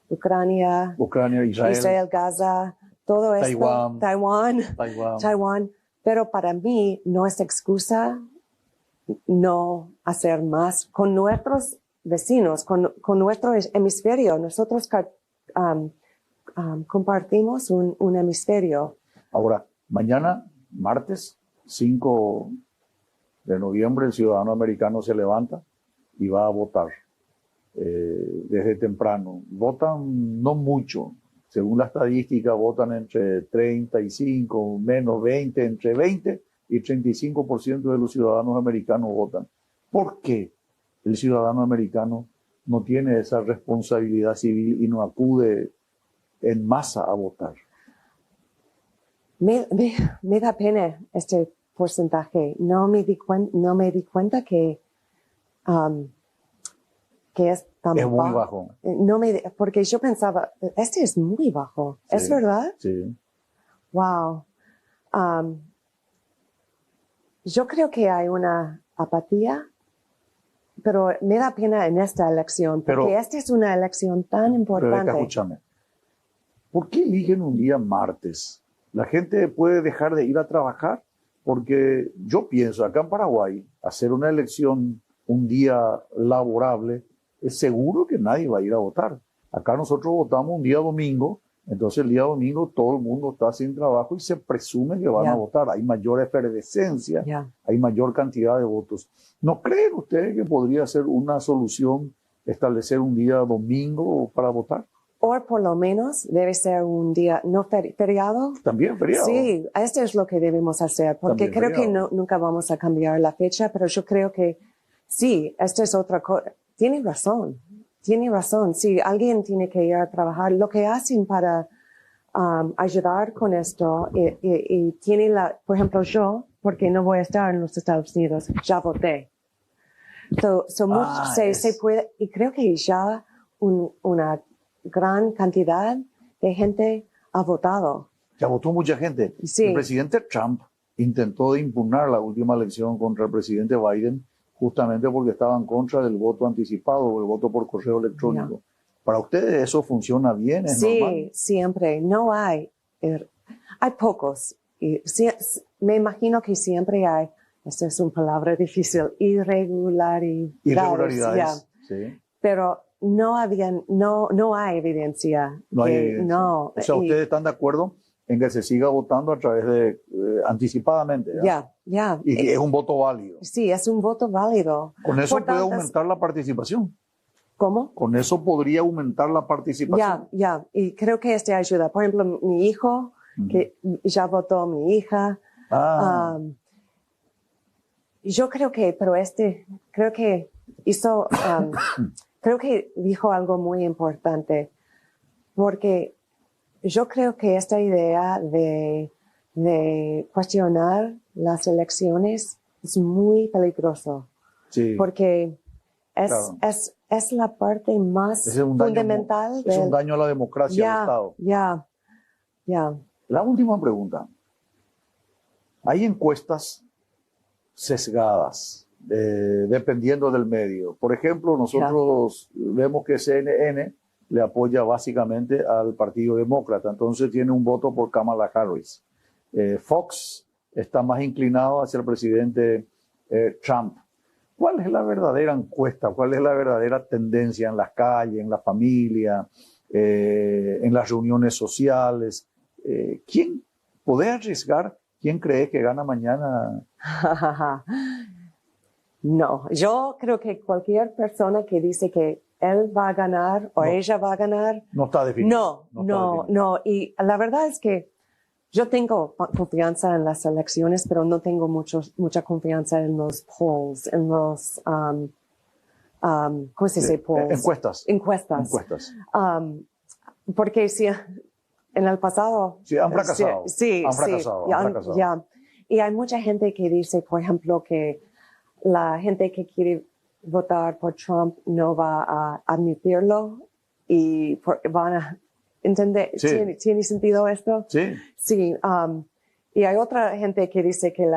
Ucrania, Israel, Gaza, todo esto, Taiwán, pero para mí no es excusa no hacer más con nuestros vecinos, con nuestro hemisferio. Nosotros compartimos un hemisferio. Ahora, mañana, martes 5 de noviembre, el ciudadano americano se levanta y va a votar desde temprano. Votan no mucho. Según la estadística, votan entre 35, menos 20, entre 20 y 35% de los ciudadanos americanos votan. ¿Por qué? el ciudadano americano no tiene esa responsabilidad civil y no acude en masa a votar? Me da pena este porcentaje. No me di cuenta que es tan Es muy bajo. Porque yo pensaba, este es muy bajo. Sí, ¿Es verdad? Sí. Wow. Yo creo que hay una apatía, pero me da pena en esta elección, porque esta es una elección tan importante. Rebeca, escúchame. ¿Por qué eligen un día martes? La gente puede dejar de ir a trabajar, porque yo pienso, acá en Paraguay, hacer una elección un día laborable, es seguro que nadie va a ir a votar. Acá nosotros votamos un día domingo, entonces el día domingo todo el mundo está sin trabajo y se presume que van a votar. Hay mayor efervescencia, hay mayor cantidad de votos. ¿No creen ustedes que podría ser una solución establecer un día domingo para votar? O por lo menos debe ser un día no feriado. También feriado. Sí, esto es lo que debemos hacer, porque creo que nunca vamos a cambiar la fecha, pero yo creo que sí, esto es otra cosa. Tiene razón. Sí, alguien tiene que ir a trabajar. Lo que hacen para ayudar con esto, y tiene por ejemplo, yo, porque no voy a estar en los Estados Unidos, ya voté. Se puede, y creo que ya una gran cantidad de gente ha votado. Ya votó mucha gente. Sí. El presidente Trump intentó impugnar la última elección contra el presidente Biden justamente porque estaba en contra del voto anticipado o el voto por correo electrónico. ¿Para ustedes eso funciona bien? ¿Es normal? Sí, siempre. No hay. Hay pocos. Me imagino que siempre hay, esta es una palabra difícil, irregularidades. Sí. Pero no hay evidencia. No hay evidencia. No. O sea, ¿ustedes están de acuerdo en que se siga votando a través de anticipadamente? Ya. Y es un voto válido. Sí, es un voto válido. ¿Con eso puede aumentar la participación? ¿Cómo? Con eso podría aumentar la participación. Ya. Y creo que esto ayuda. Por ejemplo, mi hijo, que ya votó, mi hija. Yo creo que, creo que hizo, creo que dijo algo muy importante, porque yo creo que esta idea de cuestionar las es muy peligroso. Sí. Porque es la parte más fundamental. Es un daño a la democracia del Estado. Ya. La última pregunta. Hay encuestas sesgadas, dependiendo del medio. Por ejemplo, nosotros vemos que CNN le apoya básicamente al Partido Demócrata, entonces tiene un voto por Kamala Harris. Fox está más inclinado hacia el presidente Trump. ¿Cuál es la verdadera encuesta? ¿Cuál es la verdadera tendencia en las calles, en la familia, en las reuniones sociales? ¿Quién puede arriesgar? ¿Quién cree que gana mañana? No, yo creo que cualquier persona que dice que él va a ganar o ella va a ganar. No está definido. No. Y la verdad es que yo tengo confianza en las elecciones, pero no tengo mucha confianza en los polls, en los, ¿cómo se dice polls? Encuestas. Porque si en el pasado. Sí, han fracasado. Han fracasado. Ya. Y hay mucha gente que dice, por ejemplo, que la gente que quiere votar por Trump no va a admitirlo y van a entender. Sí. ¿Tiene sentido esto? Sí. Sí. Y hay otra gente que dice que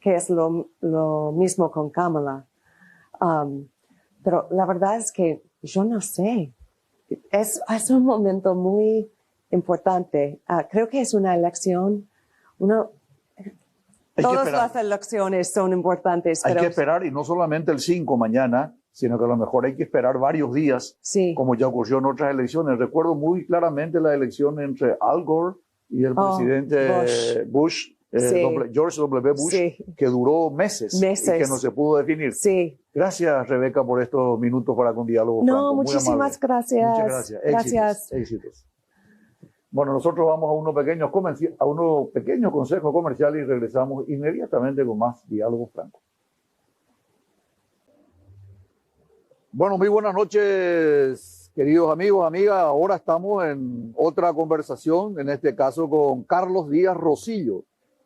que es lo mismo con Kamala. Pero la verdad es que yo no sé. Es un momento muy importante. Creo que es una elección. Todas las elecciones son importantes. Hay que esperar, y no solamente el 5 mañana, sino que a lo mejor hay que esperar varios días, como ya ocurrió en otras elecciones. Recuerdo muy claramente la elección entre Al Gore y el presidente Bush, George W. Bush, que duró meses y que no se pudo definir. Sí. Gracias, Rebeca, por estos minutos para con Diálogo Franco. No, muchísimas gracias. Muchas gracias. Éxitos. Bueno, nosotros vamos a unos pequeños consejos comerciales y regresamos inmediatamente con más Diálogo Franco. Bueno, muy buenas noches, queridos amigos, amigas. Ahora estamos en otra conversación, en este caso con Carlos Díaz Rosillo.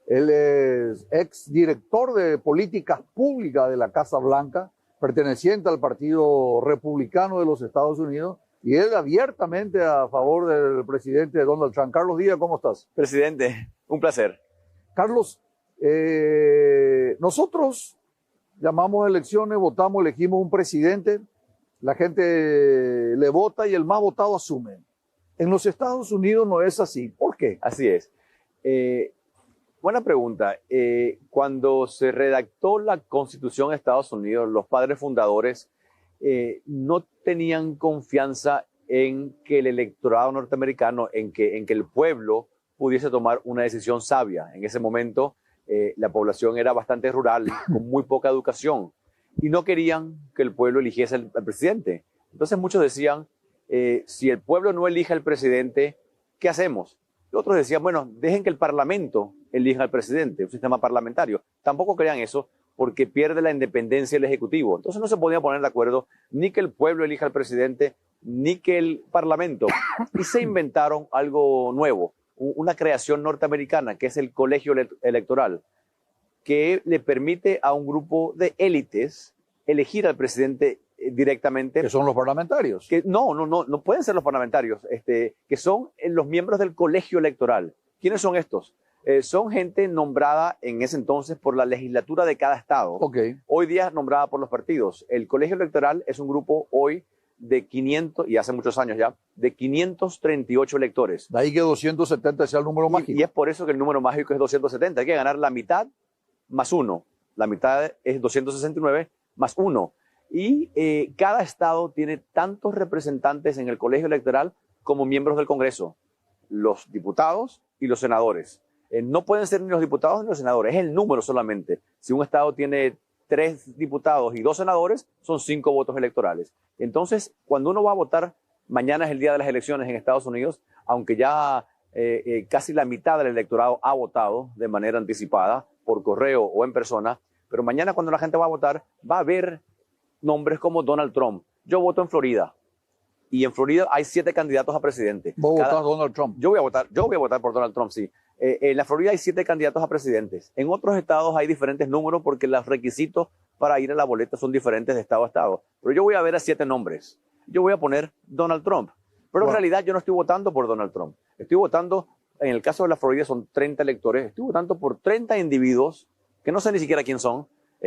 Él es exdirector de políticas públicas de la Casa Blanca, perteneciente al Partido Republicano de los Estados Unidos, y él abiertamente a favor del presidente Donald Trump. Carlos Díaz, ¿cómo estás? Presidente, un placer. Carlos, nosotros llamamos elecciones, votamos, elegimos un presidente, la gente le vota y el más votado asume. En los Estados Unidos no es así. ¿Por qué? Así es. Buena pregunta. Cuando se redactó la Constitución de Estados Unidos, los padres fundadores no tenían confianza en que el electorado norteamericano, en que el pueblo pudiese tomar una decisión sabia. En ese momento la población era bastante rural, con muy poca educación, y no querían que el pueblo eligiese al presidente. Entonces muchos decían, si el pueblo no elige al presidente, ¿qué hacemos? Y otros decían, bueno, dejen que el parlamento elija al presidente, un sistema parlamentario. Tampoco querían eso porque pierde la independencia del Ejecutivo. Entonces no se podía poner de acuerdo ni que el pueblo elija al presidente, ni que el parlamento. Y se inventaron algo nuevo, una creación norteamericana, que es el colegio electoral, que le permite a un grupo de élites elegir al presidente directamente. Que son los parlamentarios. Que no pueden ser los parlamentarios, que son los miembros del colegio electoral. ¿Quiénes son estos? Son gente nombrada en ese entonces por la legislatura de cada estado. Okay. Hoy día nombrada por los partidos. El colegio electoral es un grupo hoy de 500, y hace muchos años ya, de 538 electores. De ahí que 270 sea el número mágico. Y es por eso que el número mágico es 270. Hay que ganar la mitad más 1. La mitad es 269 más 1. Y cada estado tiene tantos representantes en el colegio electoral como miembros del Congreso, los diputados y los senadores. No pueden ser ni los diputados ni los senadores, es el número solamente. Si un estado tiene 3 diputados y 2 senadores, son 5 votos electorales. Entonces, cuando uno va a votar, mañana es el día de las elecciones en Estados Unidos, aunque ya casi la mitad del electorado ha votado de manera anticipada, por correo o en persona, pero mañana cuando la gente va a votar, va a haber nombres como Donald Trump. Yo voto en Florida, y en Florida hay 7 candidatos a presidente. ¿Vos votás Donald Trump? Yo voy a votar por Donald Trump, sí. En la Florida hay 7 candidatos a presidentes. En otros estados hay diferentes números porque los requisitos para ir a la boleta son diferentes de estado a estado. Pero yo voy a ver a 7 nombres. Yo voy a poner Donald Trump. Pero en realidad yo no estoy votando por Donald Trump. Estoy votando, en el caso de la Florida son 30 electores, estoy votando por 30 individuos, que no sé ni siquiera quién son,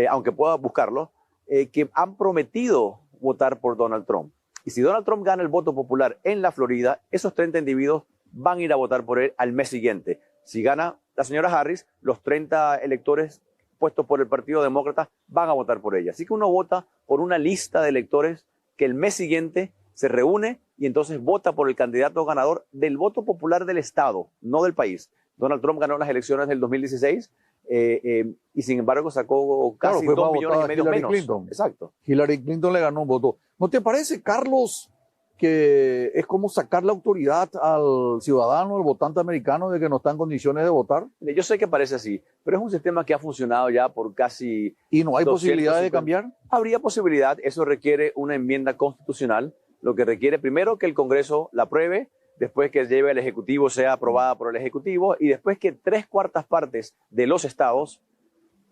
aunque pueda buscarlo, que han prometido votar por Donald Trump. Y si Donald Trump gana el voto popular en la Florida, esos 30 individuos van a ir a votar por él al mes siguiente. Si gana la señora Harris, los 30 electores puestos por el Partido Demócrata van a votar por ella. Así que uno vota por una lista de electores que el mes siguiente se reúne y entonces vota por el candidato ganador del voto popular del Estado, no del país. Donald Trump ganó las elecciones del 2016 y sin embargo sacó casi 2 millones y medio menos. Clinton. Exacto. Hillary Clinton le ganó un voto. ¿No te parece, Carlos, que es como sacar la autoridad al ciudadano, al votante americano, de que no está en condiciones de votar? Yo sé que parece así, pero es un sistema que ha funcionado ya por casi... ¿Y no hay posibilidad de cambiar? Habría posibilidad, eso requiere una enmienda constitucional, lo que requiere primero que el Congreso la apruebe, después que lleve al Ejecutivo, sea aprobada por el Ejecutivo, y después que 3/4 partes de los estados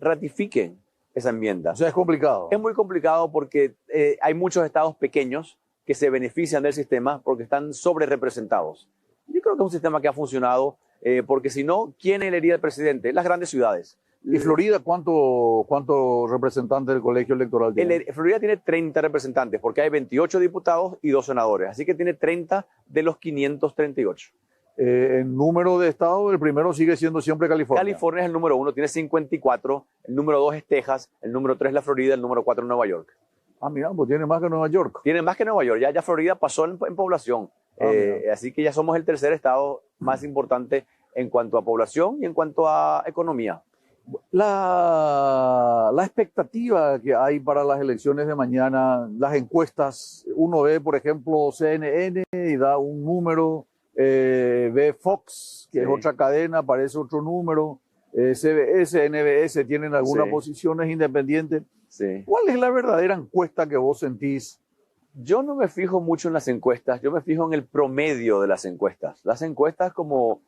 ratifiquen esa enmienda. O sea, es complicado. Es muy complicado porque hay muchos estados pequeños que se benefician del sistema porque están sobre representados. Yo creo que es un sistema que ha funcionado porque si no, ¿quién elegiría al presidente? Las grandes ciudades. ¿Y Florida cuántos representantes del colegio electoral tiene? Florida tiene 30 representantes porque hay 28 diputados y 2 senadores. Así que tiene 30 de los 538. En número de estados, el primero sigue siendo siempre California. California es el número 1, tiene 54. El número 2 es Texas. El número 3 es la Florida. El número 4 es Nueva York. Ah, mira, pues tiene más que Nueva York. Tiene más que Nueva York. Ya Florida pasó en población. Así que ya somos el tercer estado más importante en cuanto a población y en cuanto a economía. La expectativa que hay para las elecciones de mañana, las encuestas, uno ve, por ejemplo, CNN y da un número, ve Fox, que es otra cadena, aparece otro número, CBS, NBS tienen algunas posiciones independientes. Sí. ¿Cuál es la verdadera encuesta que vos sentís Yo no me fijo mucho en las encuestas, yo me fijo en el promedio de las encuestas. Las encuestas, como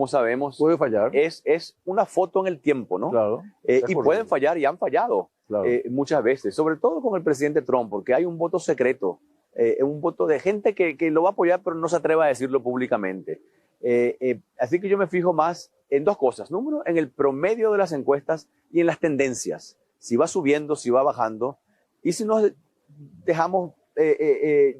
sabemos, Puede fallar. es una foto en el tiempo, ¿no? Claro. Y pueden fallar y han fallado Claro. muchas veces, sobre todo con el presidente Trump, porque hay un voto secreto, un voto de gente que lo va a apoyar pero no se atreve a decirlo públicamente. Así que yo me fijo más en dos cosas. Número, en el promedio de las encuestas y en las tendencias. Si va subiendo, si va bajando. Y si nos dejamos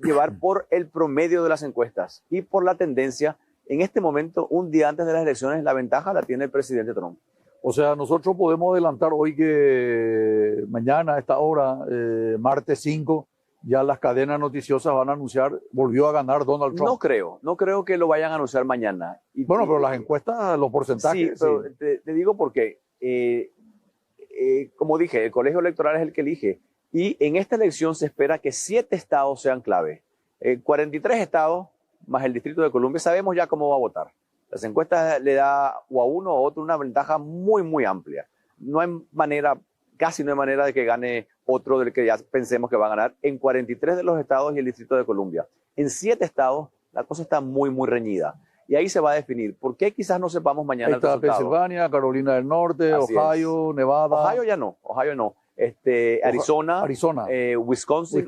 llevar por el promedio de las encuestas y por la tendencia, en este momento, un día antes de las elecciones, la ventaja la tiene el presidente Trump. O sea, nosotros podemos adelantar hoy que mañana a esta hora, martes 5, ya las cadenas noticiosas van a anunciar, volvió a ganar Donald Trump. No creo que lo vayan a anunciar mañana. Bueno, pero las encuestas, los porcentajes. Sí, pero te digo porque, como dije, el colegio electoral es el que elige. Y en esta elección se espera que 7 estados sean clave. 43 estados, más el Distrito de Columbia, sabemos ya cómo va a votar. Las encuestas le da o a uno o a otro una ventaja muy, muy amplia. No hay manera, casi no hay manera de que gane otro del que ya pensemos que va a ganar en 43 de los estados y el Distrito de Columbia. En 7 estados la cosa está muy, muy reñida. Y ahí se va a definir. ¿Por qué quizás no sepamos mañana Ahí el está resultado? Pensilvania, Carolina del Norte, Así Ohio, Nevada. Ohio ya no, Ohio no. Arizona, Wisconsin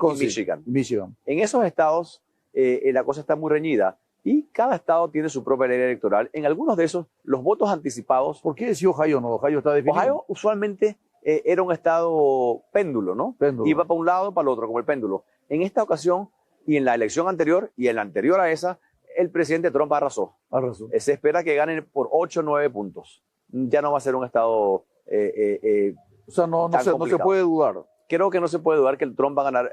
y Michigan. En esos estados la cosa está muy reñida y cada estado tiene su propia ley electoral. En algunos de esos, los votos anticipados. ¿Por qué decía Ohio no? Ohio está definido. Ohio usualmente era un estado péndulo, ¿no? Péndulo. Iba para un lado, para el otro, como el péndulo. En esta ocasión, y en la elección anterior, y en la anterior a esa, el presidente Trump arrasó. Se espera que ganen por 8 o 9 puntos. Ya no va a ser un estado o sea, no se puede dudar. Creo que no se puede dudar que el Trump va a ganar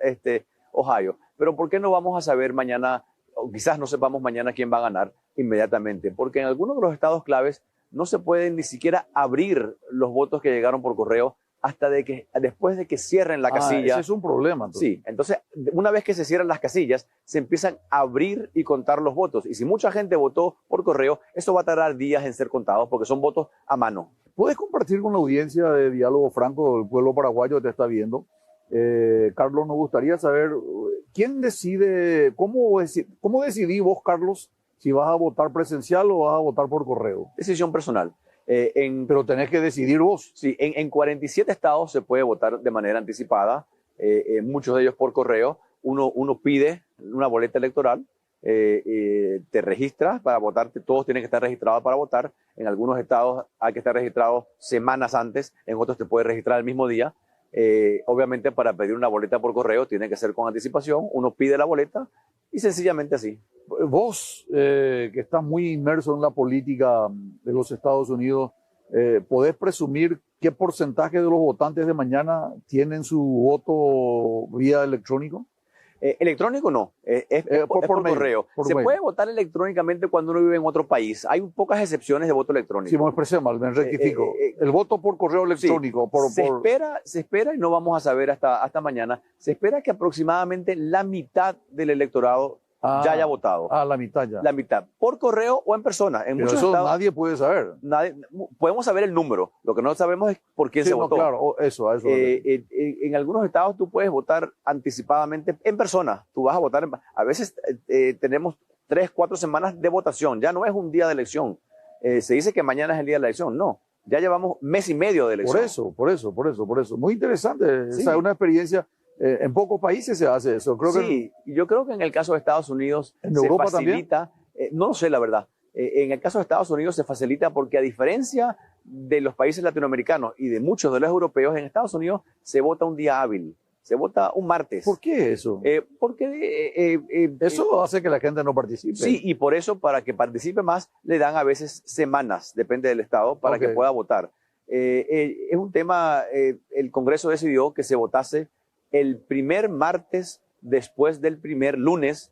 Ohio. Pero ¿por qué no vamos a saber mañana, o quizás no sepamos mañana quién va a ganar inmediatamente? Porque en algunos de los estados claves no se pueden ni siquiera abrir los votos que llegaron por correo hasta después de que cierren la casilla. Ese es un problema. Entonces. Sí, entonces una vez que se cierran las casillas, se empiezan a abrir y contar los votos. Y si mucha gente votó por correo, eso va a tardar días en ser contados porque son votos a mano. ¿Puedes compartir con la audiencia de Diálogo Franco del pueblo paraguayo que te está viendo? Carlos, nos gustaría saber quién decide, cómo decidí vos, Carlos, si vas a votar presencial o vas a votar por correo. Decisión personal. Pero tenés que decidir vos. Sí, en 47 estados se puede votar de manera anticipada, muchos de ellos por correo. Uno pide una boleta electoral, te registras para votar, todos tienen que estar registrados para votar. En algunos estados hay que estar registrados semanas antes, en otros te puedes registrar el mismo día. Obviamente para pedir una boleta por correo tiene que ser con anticipación, uno pide la boleta y sencillamente así. Vos, que estás muy inmerso en la política de los Estados Unidos, ¿podés presumir qué porcentaje de los votantes de mañana tienen su voto vía electrónico? Electrónico no, es por correo. Se puede votar electrónicamente cuando uno vive en otro país. Hay pocas excepciones de voto electrónico. Si me expresé mal, me rectifico. El voto por correo electrónico. Sí, se espera, y no vamos a saber hasta mañana, se espera que aproximadamente la mitad del electorado ya haya votado. La mitad ya. La mitad, por correo o en persona. En Pero muchos eso estados, nadie puede saber. Podemos saber el número, lo que no sabemos es por quién se votó. Claro, eso. En algunos estados tú puedes votar anticipadamente en persona. Tú vas a votar, a veces tenemos 3, 4 semanas de votación, ya no es un día de elección. Se dice que mañana es el día de la elección, no. Ya llevamos mes y medio de elección. Por eso. Muy interesante. Sí. Esa es una experiencia. En pocos países se hace eso. Yo creo que en el caso de Estados Unidos ¿En Europa se facilita, no lo sé la verdad, en el caso de Estados Unidos se facilita porque a diferencia de los países latinoamericanos y de muchos de los europeos, en Estados Unidos se vota un día hábil, se vota un martes. ¿Por qué eso? Porque eso hace que la gente no participe. Sí, y por eso para que participe más le dan a veces semanas, depende del estado, para que pueda votar. Es un tema, el Congreso decidió que se votase el primer martes después del primer lunes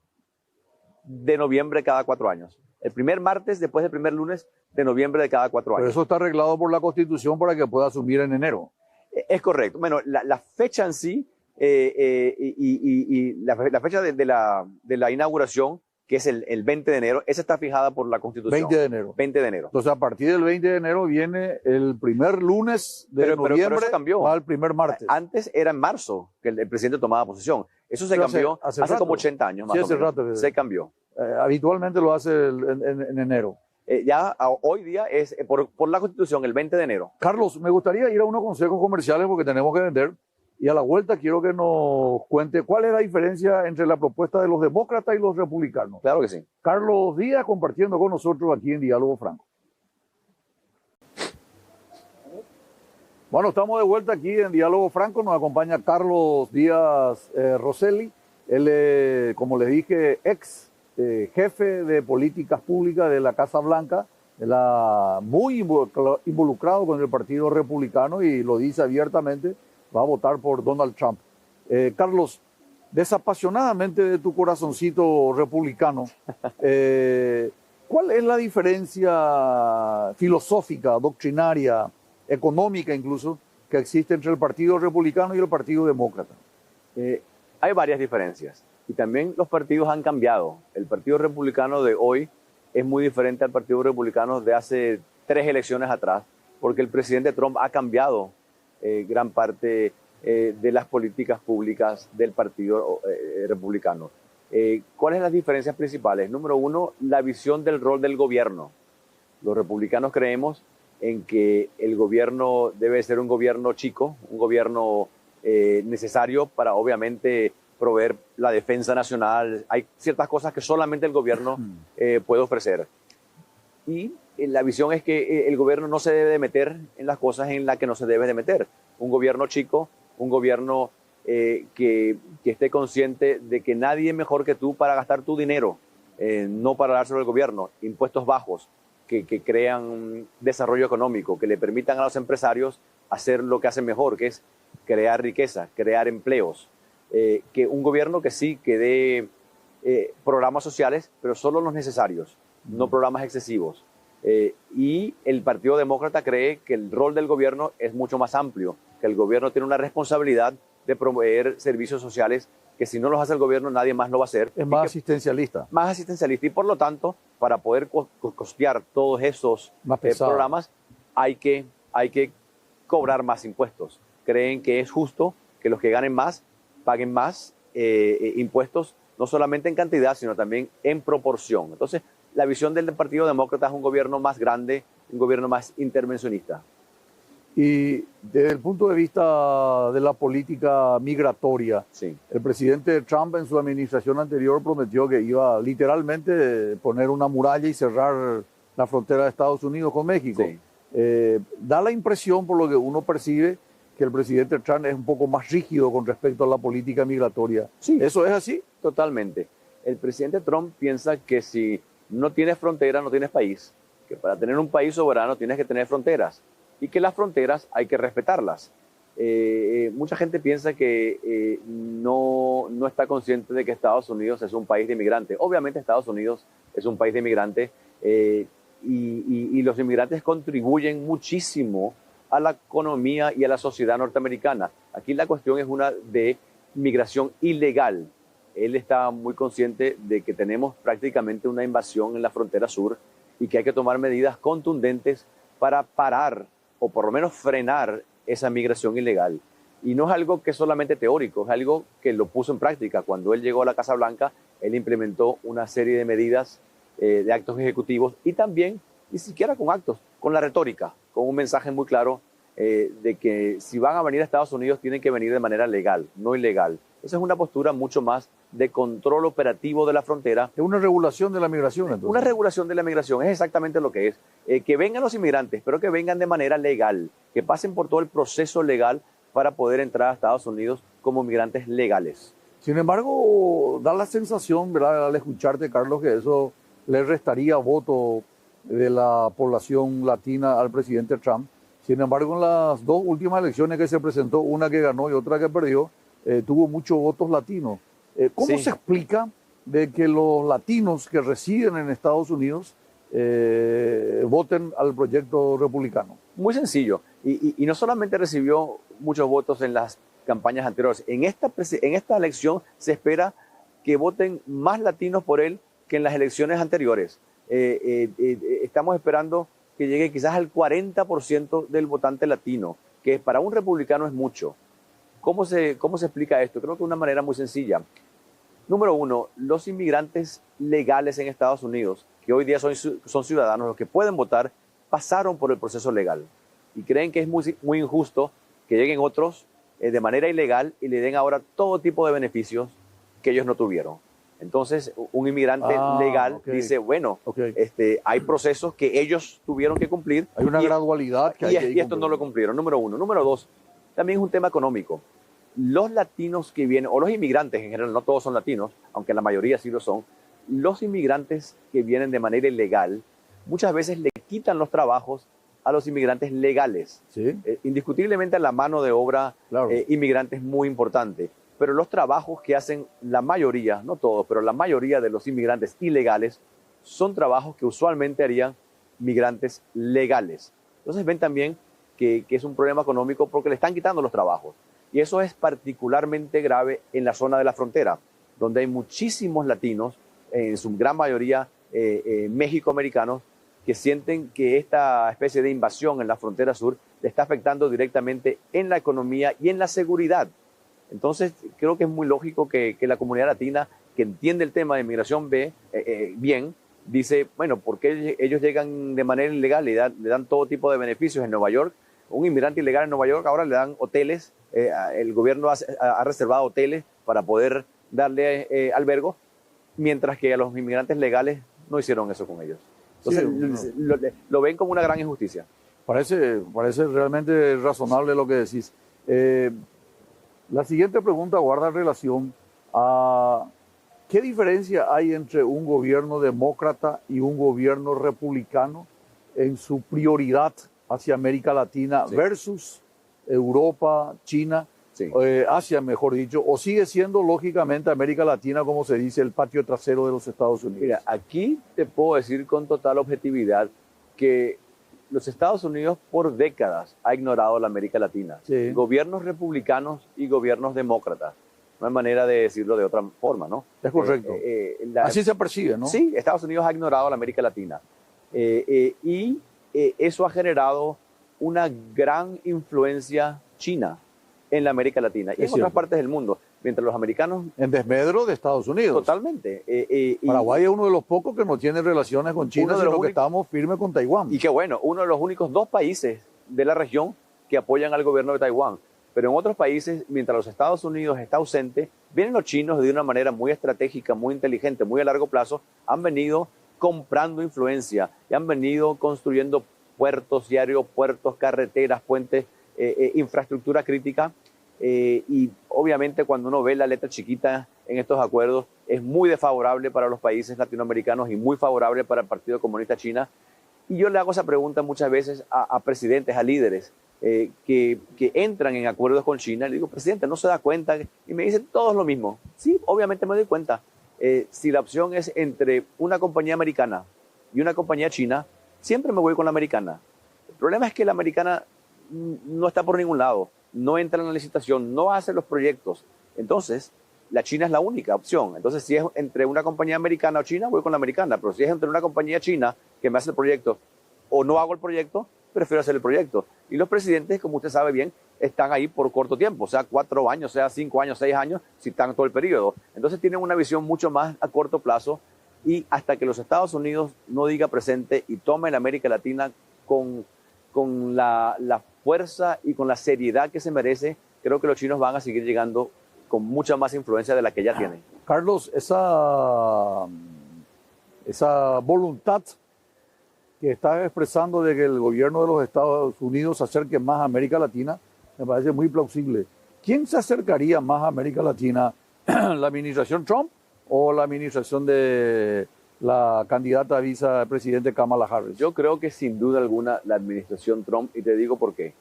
de noviembre cada 4 años. El primer martes después del primer lunes de noviembre de cada 4 años. Pero eso está arreglado por la Constitución para que pueda asumir en enero. Es correcto. Bueno, la fecha en sí y la fecha de la inauguración, que es el 20 de enero, esa está fijada por la Constitución. 20 de enero. 20 de enero. Entonces, a partir del 20 de enero viene el primer lunes de noviembre, pero eso cambió. va el primer martes. Antes era en marzo que el presidente tomaba posesión. Eso se Pero cambió hace rato. como 80 años más Sí, o hace menos. rato que- Se cambió. Habitualmente lo hace en enero. Hoy día es por la Constitución, el 20 de enero. Carlos, me gustaría ir a unos consejos comerciales porque tenemos que vender. Y a la vuelta quiero que nos cuente cuál es la diferencia entre la propuesta de los demócratas y los republicanos. Claro que sí. Carlos Díaz compartiendo con nosotros aquí en Diálogo Franco. Bueno, estamos de vuelta aquí en Diálogo Franco. Nos acompaña Carlos Díaz Rosselli. Él es, como les dije, ex jefe de políticas públicas de la Casa Blanca, muy involucrado con el Partido Republicano y lo dice abiertamente, va a votar por Donald Trump. Carlos, desapasionadamente de tu corazoncito republicano, ¿cuál es la diferencia filosófica, doctrinaria, económica incluso, que existe entre el Partido Republicano y el Partido Demócrata? Hay varias diferencias y también los partidos han cambiado. El Partido Republicano de hoy es muy diferente al Partido Republicano de hace 3 elecciones atrás, porque el presidente Trump ha cambiado gran parte de las políticas públicas del Partido Republicano. ¿Cuáles son las diferencias principales? Número 1, la visión del rol del gobierno. Los republicanos creemos en que el gobierno debe ser un gobierno chico, un gobierno necesario para obviamente proveer la defensa nacional. Hay ciertas cosas que solamente el gobierno puede ofrecer. Y la visión es que el gobierno no se debe de meter en las cosas en las que no se debe de meter. Un gobierno chico, un gobierno que esté consciente de que nadie es mejor que tú para gastar tu dinero, no para dárselo al gobierno. Impuestos bajos que crean desarrollo económico, que le permitan a los empresarios hacer lo que hacen mejor, que es crear riqueza, crear empleos. Que un gobierno que sí, que dé programas sociales, pero solo los necesarios, no programas excesivos. Y el Partido Demócrata cree que el rol del gobierno es mucho más amplio, que el gobierno tiene una responsabilidad de proveer servicios sociales que si no los hace el gobierno nadie más lo va a hacer. Es más asistencialista. Más asistencialista y por lo tanto, para poder costear todos esos programas hay que cobrar más impuestos. Creen que es justo que los que ganen más paguen más impuestos, no solamente en cantidad, sino también en proporción. Entonces, la visión del Partido Demócrata es un gobierno más grande, un gobierno más intervencionista. Y desde el punto de vista de la política migratoria, sí, el presidente Trump en su administración anterior prometió que iba literalmente a poner una muralla y cerrar la frontera de Estados Unidos con México. Sí. Da la impresión, por lo que uno percibe, que el presidente Trump es un poco más rígido con respecto a la política migratoria. Sí, ¿Eso es así? Totalmente. El presidente Trump piensa que si no tienes frontera, no tienes país, que para tener un país soberano tienes que tener fronteras y que las fronteras hay que respetarlas. Mucha gente piensa que no está consciente de que Estados Unidos es un país de inmigrantes. Obviamente Estados Unidos es un país de inmigrantes y los inmigrantes contribuyen muchísimo a la economía y a la sociedad norteamericana. Aquí la cuestión es una de migración ilegal. Él está muy consciente de que tenemos prácticamente una invasión en la frontera sur y que hay que tomar medidas contundentes para parar o por lo menos frenar esa migración ilegal. Y no es algo que es solamente teórico, es algo que lo puso en práctica. Cuando él llegó a la Casa Blanca, él implementó una serie de medidas, de actos ejecutivos y también, ni siquiera con actos, con la retórica, con un mensaje muy claro de que si van a venir a Estados Unidos tienen que venir de manera legal, no ilegal. Esa es una postura mucho más de control operativo de la frontera. Es una regulación de la migración, entonces. Una regulación de la migración, es exactamente lo que es. Que vengan los inmigrantes, pero que vengan de manera legal, que pasen por todo el proceso legal para poder entrar a Estados Unidos como migrantes legales. Sin embargo, da la sensación, ¿verdad?, al escucharte, Carlos, que eso le restaría voto de la población latina al presidente Trump. Sin embargo, en las 2 últimas elecciones que se presentó, una que ganó y otra que perdió, tuvo muchos votos latinos. ¿Cómo Sí. se explica de que los latinos que residen en Estados Unidos voten al proyecto republicano? Muy sencillo. Y no solamente recibió muchos votos en las campañas anteriores. En esta elección se espera que voten más latinos por él que en las elecciones anteriores. Estamos esperando que llegue quizás al 40% del votante latino, que para un republicano es mucho. cómo se explica esto? Creo que de una manera muy sencilla. Número uno, los inmigrantes legales en Estados Unidos, que hoy día son ciudadanos, los que pueden votar, pasaron por el proceso legal y creen que es muy injusto que lleguen otros de manera ilegal y le den ahora todo tipo de beneficios que ellos no tuvieron. Entonces, un inmigrante legal dice, bueno, hay procesos que ellos tuvieron que cumplir. Hay una gradualidad que hay que y estos no lo cumplieron, número uno. Número dos, también es un tema económico. Los latinos que vienen, o los inmigrantes en general, no todos son latinos, aunque la mayoría sí lo son, los inmigrantes que vienen de manera ilegal, muchas veces le quitan los trabajos a los inmigrantes legales. ¿Sí? Indiscutiblemente la mano de obra inmigrante es muy importante, pero los trabajos que hacen la mayoría, no todos, pero la mayoría de los inmigrantes ilegales son trabajos que usualmente harían migrantes legales. Entonces ven también que es un problema económico porque le están quitando los trabajos. Y eso es particularmente grave en la zona de la frontera, donde hay muchísimos latinos, en su gran mayoría mexicoamericanos, que sienten que esta especie de invasión en la frontera sur le está afectando directamente en la economía y en la seguridad. Entonces, creo que es muy lógico que la comunidad latina, que entiende el tema de inmigración bien, dice, bueno, ¿por qué ellos llegan de manera ilegal y le dan todo tipo de beneficios en Nueva York? Un inmigrante ilegal en Nueva York ahora le dan hoteles, el gobierno ha reservado hoteles para poder darle albergo, mientras que a los inmigrantes legales no hicieron eso con ellos. Entonces, lo ven como una gran injusticia. Parece realmente razonable lo que decís. La siguiente pregunta guarda relación a qué diferencia hay entre un gobierno demócrata y un gobierno republicano en su prioridad hacia América Latina versus Europa, China, Asia, mejor dicho, o sigue siendo lógicamente América Latina, como se dice, el patio trasero de los Estados Unidos. Mira, aquí te puedo decir con total objetividad que los Estados Unidos por décadas ha ignorado la América Latina. Sí. Gobiernos republicanos y gobiernos demócratas. No hay manera de decirlo de otra forma, ¿no? Es correcto. Así se percibe, ¿no? Sí, Estados Unidos ha ignorado la América Latina. Eso ha generado una gran influencia china en la América Latina y en otras partes del mundo. Mientras los americanos... En desmedro de Estados Unidos. Totalmente. Paraguay es uno de los pocos que no tiene relaciones con China, sino que estamos firmes con Taiwán. Y qué bueno, uno de los únicos dos países de la región que apoyan al gobierno de Taiwán. Pero en otros países, mientras los Estados Unidos está ausente, vienen los chinos de una manera muy estratégica, muy inteligente, muy a largo plazo, han venido comprando influencia y han venido construyendo puertos y aeropuertos, carreteras, puentes, infraestructura crítica. Y obviamente cuando uno ve la letra chiquita en estos acuerdos es muy desfavorable para los países latinoamericanos y muy favorable para el Partido Comunista China. Y yo le hago esa pregunta muchas veces a presidentes, a líderes que entran en acuerdos con China. Le digo, presidente, ¿no se da cuenta? Y me dicen todos lo mismo. Sí, obviamente me doy cuenta. Si la opción es entre una compañía americana y una compañía china, siempre me voy con la americana. El problema es que la americana no está por ningún lado, no entra en la licitación, no hace los proyectos. Entonces, la China es la única opción. Entonces, si es entre una compañía americana o china, voy con la americana. Pero si es entre una compañía china que me hace el proyecto o no hago el proyecto, prefiero hacer el proyecto. Y los presidentes, como usted sabe bien, están ahí por corto tiempo, sea 4 años, sea 5 años, 6 años, si están todo el periodo. Entonces tienen una visión mucho más a corto plazo y hasta que los Estados Unidos no diga presente y tome la América Latina con la fuerza y con la seriedad que se merece, creo que los chinos van a seguir llegando con mucha más influencia de la que ya tienen. Carlos, esa voluntad que estás expresando de que el gobierno de los Estados Unidos se acerque más a América Latina, me parece muy plausible. ¿Quién se acercaría más a América Latina? ¿La administración Trump o la administración de la candidata a vicepresidente Kamala Harris? Yo creo que sin duda alguna la administración Trump, y te digo por qué.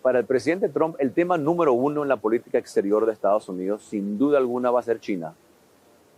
Para el presidente Trump, el tema número 1 en la política exterior de Estados Unidos, sin duda alguna va a ser China.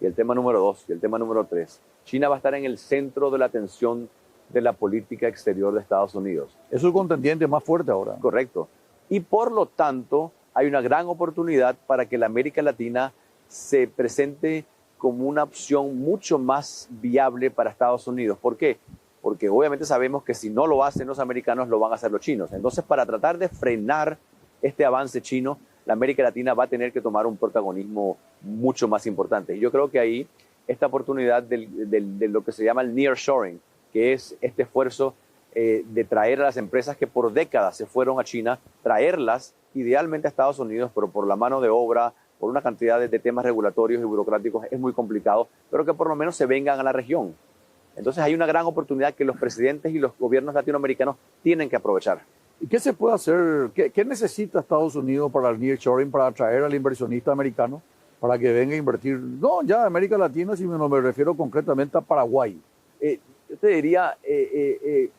Y el tema número 2 y el tema número 3. China va a estar en el centro de la atención de la política exterior de Estados Unidos. Es su contendiente más fuerte ahora. Correcto. Y por lo tanto, hay una gran oportunidad para que la América Latina se presente como una opción mucho más viable para Estados Unidos. ¿Por qué? Porque obviamente sabemos que si no lo hacen los americanos, lo van a hacer los chinos. Entonces, para tratar de frenar este avance chino, la América Latina va a tener que tomar un protagonismo mucho más importante. Yo creo que ahí esta oportunidad de lo que se llama el nearshoring, que es este esfuerzo de traer a las empresas que por décadas se fueron a China, traerlas idealmente a Estados Unidos, pero por la mano de obra, por una cantidad de temas regulatorios y burocráticos es muy complicado, pero que por lo menos se vengan a la región. Entonces hay una gran oportunidad que los presidentes y los gobiernos latinoamericanos tienen que aprovechar. ¿Y qué se puede hacer? ¿Qué necesita Estados Unidos para el nearshoring, para atraer al inversionista americano, para que venga a invertir? No, ya de América Latina, si me refiero concretamente a Paraguay. Yo te diría, ¿qué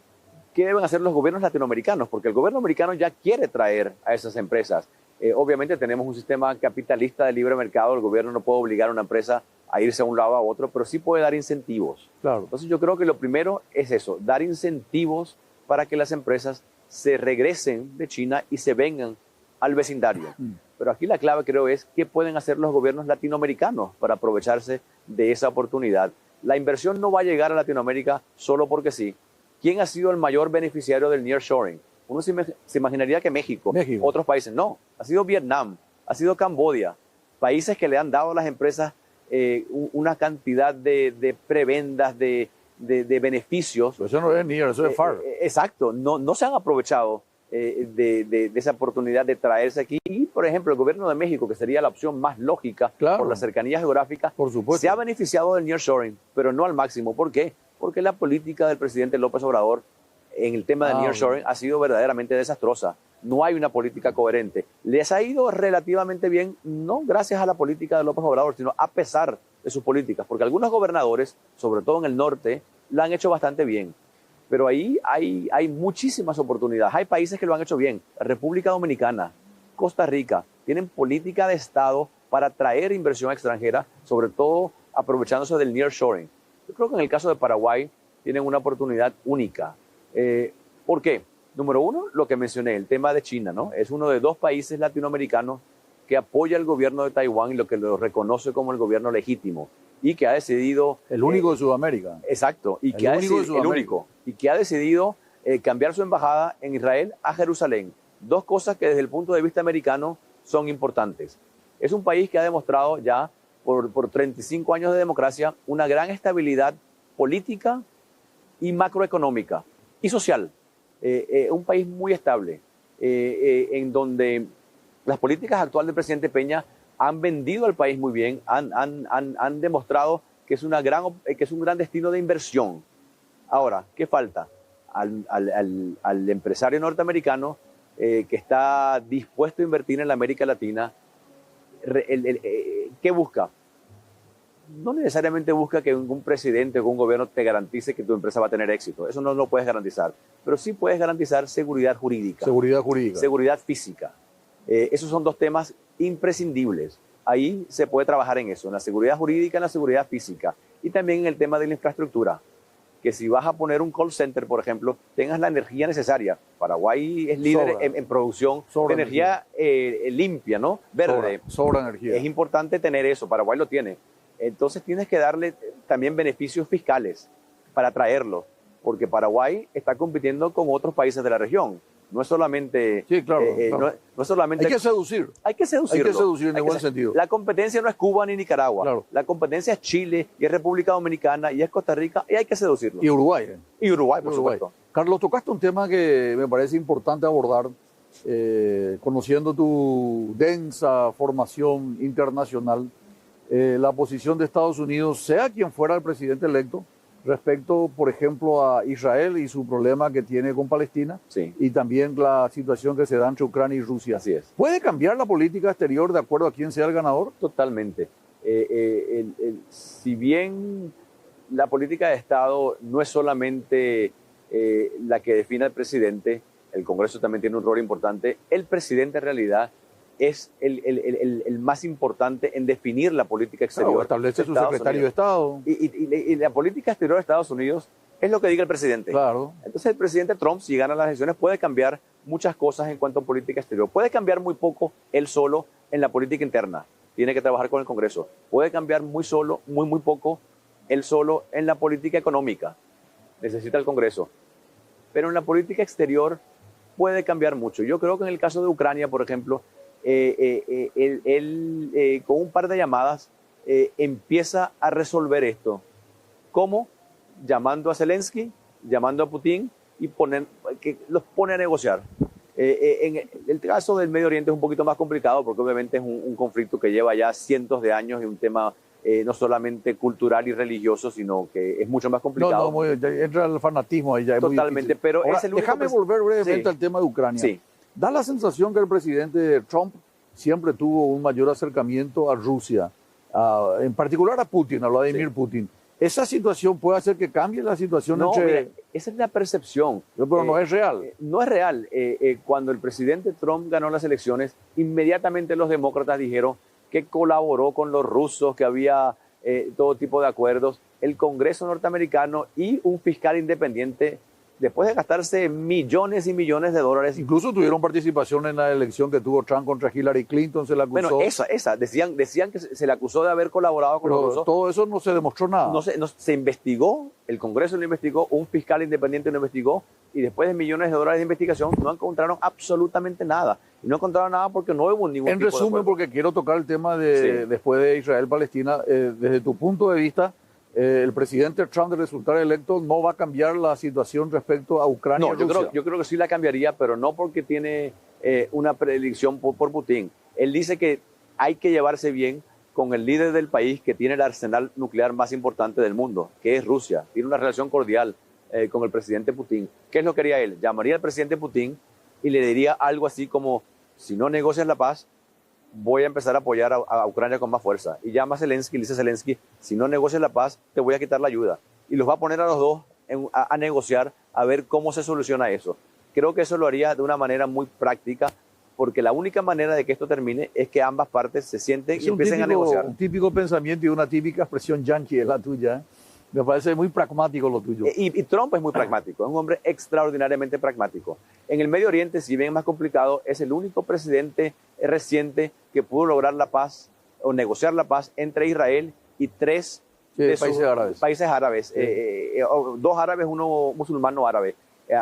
deben hacer los gobiernos latinoamericanos? Porque el gobierno americano ya quiere traer a esas empresas. Obviamente tenemos un sistema capitalista de libre mercado, el gobierno no puede obligar a una empresa a irse a un lado a otro, pero sí puede dar incentivos. Claro. Entonces yo creo que lo primero es eso, dar incentivos para que las empresas se regresen de China y se vengan al vecindario. Pero aquí la clave creo es qué pueden hacer los gobiernos latinoamericanos para aprovecharse de esa oportunidad. La inversión no va a llegar a Latinoamérica solo porque sí. ¿Quién ha sido el mayor beneficiario del nearshoring? Uno se imaginaría que México, otros países no. Ha sido Vietnam, ha sido Camboya, países que le han dado a las empresas una cantidad de prebendas, de beneficios. Pero eso no es near, eso es far. Exacto, no se han aprovechado de esa oportunidad de traerse aquí. Y, por ejemplo, el gobierno de México, que sería la opción más lógica por la cercanía geográfica, por supuesto, se ha beneficiado del nearshoring, pero no al máximo. ¿Por qué? Porque la política del presidente López Obrador en el tema del nearshoring ha sido verdaderamente desastrosa. No hay una política coherente. Les ha ido relativamente bien, no gracias a la política de López Obrador, sino a pesar de sus políticas, porque algunos gobernadores, sobre todo en el norte, la han hecho bastante bien. Pero ahí hay muchísimas oportunidades. Hay países que lo han hecho bien. República Dominicana, Costa Rica, tienen política de Estado para atraer inversión extranjera, sobre todo aprovechándose del nearshoring. Yo creo que en el caso de Paraguay tienen una oportunidad única. ¿Por qué? Número uno, lo que mencioné, el tema de China, ¿no? Es uno de 2 países latinoamericanos que apoya al gobierno de Taiwán y lo que lo reconoce como el gobierno legítimo y que ha decidido... El único de Sudamérica. Exacto. Y que el único. Y que ha decidido cambiar su embajada en Israel a Jerusalén. 2 cosas que desde el punto de vista americano son importantes. Es un país que ha demostrado ya por 35 años de democracia una gran estabilidad política y macroeconómica y social. Un país muy estable, en donde las políticas actuales del presidente Peña han vendido al país muy bien, han demostrado que es un gran destino de inversión. Ahora, ¿qué falta? Al empresario norteamericano que está dispuesto a invertir en la América Latina, ¿qué busca? No necesariamente busca que un presidente o un gobierno te garantice que tu empresa va a tener éxito. Eso no lo puedes garantizar. Pero sí puedes garantizar seguridad jurídica. Seguridad jurídica. Seguridad física. Esos son 2 temas imprescindibles. Ahí se puede trabajar en eso, en la seguridad jurídica, en la seguridad física. Y también en el tema de la infraestructura. Que si vas a poner un call center, por ejemplo, tengas la energía necesaria. Paraguay es líder en producción de energía limpia, ¿no? Verde. Sobra energía. Es importante tener eso. Paraguay lo tiene. Entonces tienes que darle también beneficios fiscales para atraerlo, porque Paraguay está compitiendo con otros países de la región. No es solamente... Sí, claro. No es solamente... Hay que seducir. Hay que seducirlo. Hay que seducir en el buen sentido. La competencia no es Cuba ni Nicaragua. Claro. La competencia es Chile, y es República Dominicana, y es Costa Rica, y hay que seducirlo. Y Uruguay. Y Uruguay, por supuesto. Carlos, tocaste un tema que me parece importante abordar, conociendo tu densa formación internacional. La posición de Estados Unidos, sea quien fuera el presidente electo, respecto, por ejemplo, a Israel y su problema que tiene con Palestina, sí, y también la situación que se da entre Ucrania y Rusia. Así es. ¿Puede cambiar la política exterior de acuerdo a quién sea el ganador? Totalmente. Si bien la política de Estado no es solamente la que define el presidente, el Congreso también tiene un rol importante, el presidente en realidad es el más importante en definir la política exterior. Claro, establece su secretario de Estado. Y la política exterior de Estados Unidos es lo que diga el presidente. Claro. Entonces el presidente Trump, si gana las elecciones, puede cambiar muchas cosas en cuanto a política exterior. Puede cambiar muy poco él solo en la política interna. Tiene que trabajar con el Congreso. Puede cambiar muy poco él solo en la política económica. Necesita el Congreso. Pero en la política exterior puede cambiar mucho. Yo creo que en el caso de Ucrania, por ejemplo, él, con un par de llamadas empieza a resolver esto. ¿Cómo? Llamando a Zelensky, llamando a Putin y que los pone a negociar. En el caso del Medio Oriente es un poquito más complicado porque obviamente es un conflicto que lleva ya cientos de años y un tema no solamente cultural y religioso, sino que es mucho más complicado. Ya entra el fanatismo ahí, ya es totalmente, muy pero ahora, es el único déjame volver brevemente sí. al tema de Ucrania. Sí. Da la sensación que el presidente Trump siempre tuvo un mayor acercamiento a Rusia, en particular a Putin, a Vladimir Putin. ¿Esa situación puede hacer que cambie la situación entre...? Mira, esa es la percepción. Pero no es real. No es real. Cuando el presidente Trump ganó las elecciones, inmediatamente los demócratas dijeron que colaboró con los rusos, que había todo tipo de acuerdos. El Congreso norteamericano y un fiscal independiente, después de gastarse millones y millones de dólares. Incluso tuvieron participación en la elección que tuvo Trump contra Hillary Clinton, se le acusó. Bueno, esa. Decían que se le acusó de haber colaborado con los rusos. Todo eso no se demostró nada. Se investigó, el Congreso lo investigó, un fiscal independiente lo investigó, y después de millones de dólares de investigación no encontraron absolutamente nada. Y no encontraron nada porque no hubo ningún tipo de acuerdo. En resumen, porque quiero tocar el tema de después de Israel-Palestina, desde tu punto de vista, el presidente Trump, de resultar electo, no va a cambiar la situación respecto a Ucrania. No, yo creo que sí la cambiaría, pero no porque tiene una predilección por Putin. Él dice que hay que llevarse bien con el líder del país que tiene el arsenal nuclear más importante del mundo, que es Rusia. Tiene una relación cordial con el presidente Putin. ¿Qué es lo que haría él? Llamaría al presidente Putin y le diría algo así como: si no negocias la paz, voy a empezar a apoyar a Ucrania con más fuerza. Y llama a Zelensky y le dice a Zelensky: si no negocias la paz, te voy a quitar la ayuda. Y los va a poner a los dos a negociar, a ver cómo se soluciona eso. Creo que eso lo haría de una manera muy práctica, porque la única manera de que esto termine es que ambas partes se sienten y empiecen a negociar. Un típico pensamiento y una típica expresión yanqui es la tuya. Me parece muy pragmático lo tuyo. Y Trump es muy pragmático, es un hombre extraordinariamente pragmático. En el Medio Oriente, si bien es más complicado, es el único presidente reciente que pudo lograr la paz o negociar la paz entre Israel y tres países árabes. Dos árabes, uno musulmán no árabe.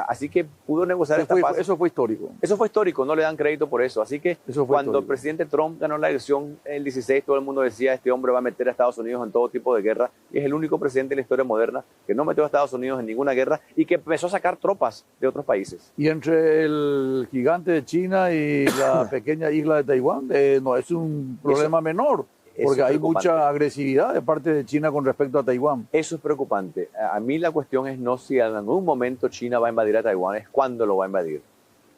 Así que pudo negociar esta paz. Eso fue histórico. Eso fue histórico, no le dan crédito por eso. Así que cuando el presidente Trump ganó la elección en el 16, todo el mundo decía: este hombre va a meter a Estados Unidos en todo tipo de guerra. Y es el único presidente en la historia moderna que no metió a Estados Unidos en ninguna guerra y que empezó a sacar tropas de otros países. Y entre el gigante de China y la pequeña isla de Taiwán, no es un problema menor. Porque hay mucha agresividad de parte de China con respecto a Taiwán. Eso es preocupante. A mí la cuestión es no si en algún momento China va a invadir a Taiwán, es cuándo lo va a invadir.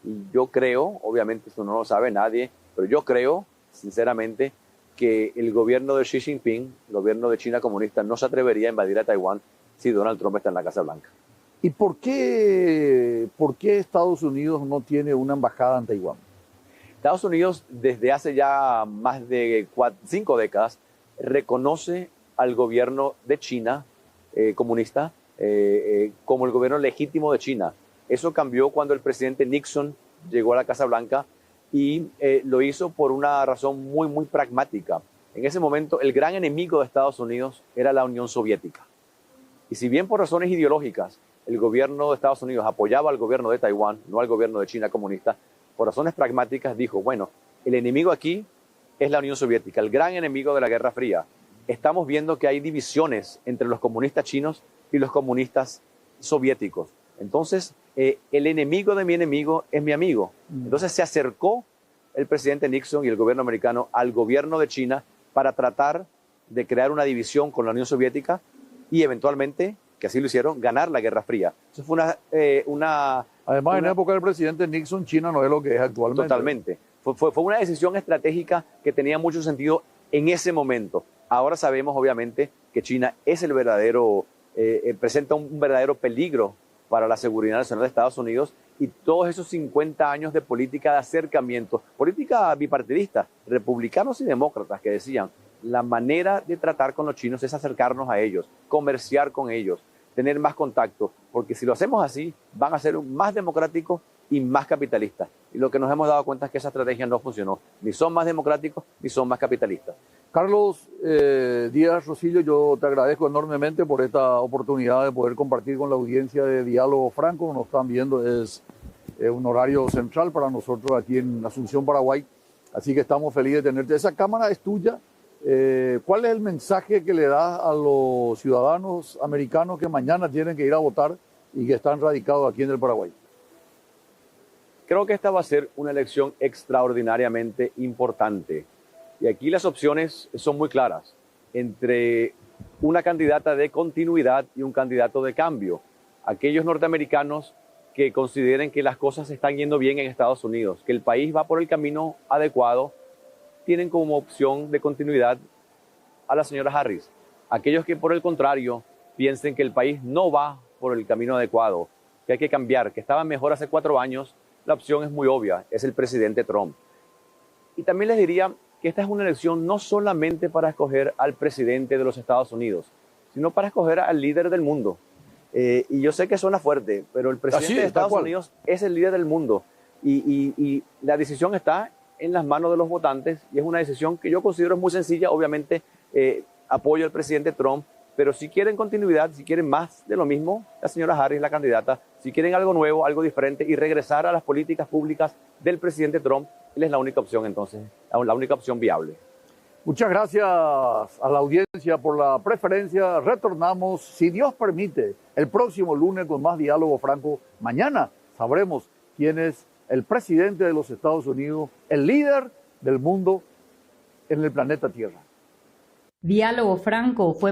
Y yo creo, obviamente esto no lo sabe nadie, pero yo creo, sinceramente, que el gobierno de Xi Jinping, el gobierno de China comunista, no se atrevería a invadir a Taiwán si Donald Trump está en la Casa Blanca. ¿Y por qué Estados Unidos no tiene una embajada en Taiwán? Estados Unidos, desde hace ya más de 5 décadas, reconoce al gobierno de China comunista como el gobierno legítimo de China. Eso cambió cuando el presidente Nixon llegó a la Casa Blanca y lo hizo por una razón muy, muy pragmática. En ese momento, el gran enemigo de Estados Unidos era la Unión Soviética. Y si bien por razones ideológicas el gobierno de Estados Unidos apoyaba al gobierno de Taiwán, no al gobierno de China comunista, por razones pragmáticas dijo: bueno, el enemigo aquí es la Unión Soviética, el gran enemigo de la Guerra Fría. Estamos viendo que hay divisiones entre los comunistas chinos y los comunistas soviéticos. Entonces, el enemigo de mi enemigo es mi amigo. Entonces se acercó el presidente Nixon y el gobierno americano al gobierno de China para tratar de crear una división con la Unión Soviética y eventualmente, que así lo hicieron, ganar la Guerra Fría. Eso fue Además, en la época del presidente Nixon, China no es lo que es actualmente. Totalmente. Fue una decisión estratégica que tenía mucho sentido en ese momento. Ahora sabemos, obviamente, que China es presenta un verdadero peligro para la seguridad nacional de Estados Unidos, y todos esos 50 años de política de acercamiento, política bipartidista, republicanos y demócratas, que decían: la manera de tratar con los chinos es acercarnos a ellos, comerciar con ellos, tener más contacto, porque si lo hacemos así, van a ser más democráticos y más capitalistas. Y lo que nos hemos dado cuenta es que esa estrategia no funcionó. Ni son más democráticos, ni son más capitalistas. Carlos Díaz Rosillo, yo te agradezco enormemente por esta oportunidad de poder compartir con la audiencia de Diálogo Franco. Nos están viendo, es un horario central para nosotros aquí en Asunción, Paraguay. Así que estamos felices de tenerte. Esa cámara es tuya. ¿Cuál es el mensaje que le das a los ciudadanos americanos que mañana tienen que ir a votar y que están radicados aquí en el Paraguay? Creo que esta va a ser una elección extraordinariamente importante. Y aquí las opciones son muy claras entre una candidata de continuidad y un candidato de cambio. Aquellos norteamericanos que consideren que las cosas se están yendo bien en Estados Unidos, que el país va por el camino adecuado, tienen como opción de continuidad a la señora Harris. Aquellos que por el contrario piensen que el país no va por el camino adecuado, que hay que cambiar, que estaba mejor hace 4 años, la opción es muy obvia, es el presidente Trump. Y también les diría que esta es una elección no solamente para escoger al presidente de los Estados Unidos, sino para escoger al líder del mundo. Y yo sé que suena fuerte, pero el presidente de Estados Unidos es el líder del mundo. Y la decisión está en las manos de los votantes y es una decisión que yo considero muy sencilla. Obviamente apoyo al presidente Trump, pero si quieren continuidad, si quieren más de lo mismo, la señora Harris, la candidata, si quieren algo nuevo, algo diferente y regresar a las políticas públicas del presidente Trump, él es la única opción entonces, la única opción viable. Muchas gracias a la audiencia por la preferencia. Retornamos, si Dios permite, el próximo lunes con más Diálogo Franco. Mañana sabremos quién es el presidente de los Estados Unidos, el líder del mundo en el planeta Tierra. Diálogo Franco fue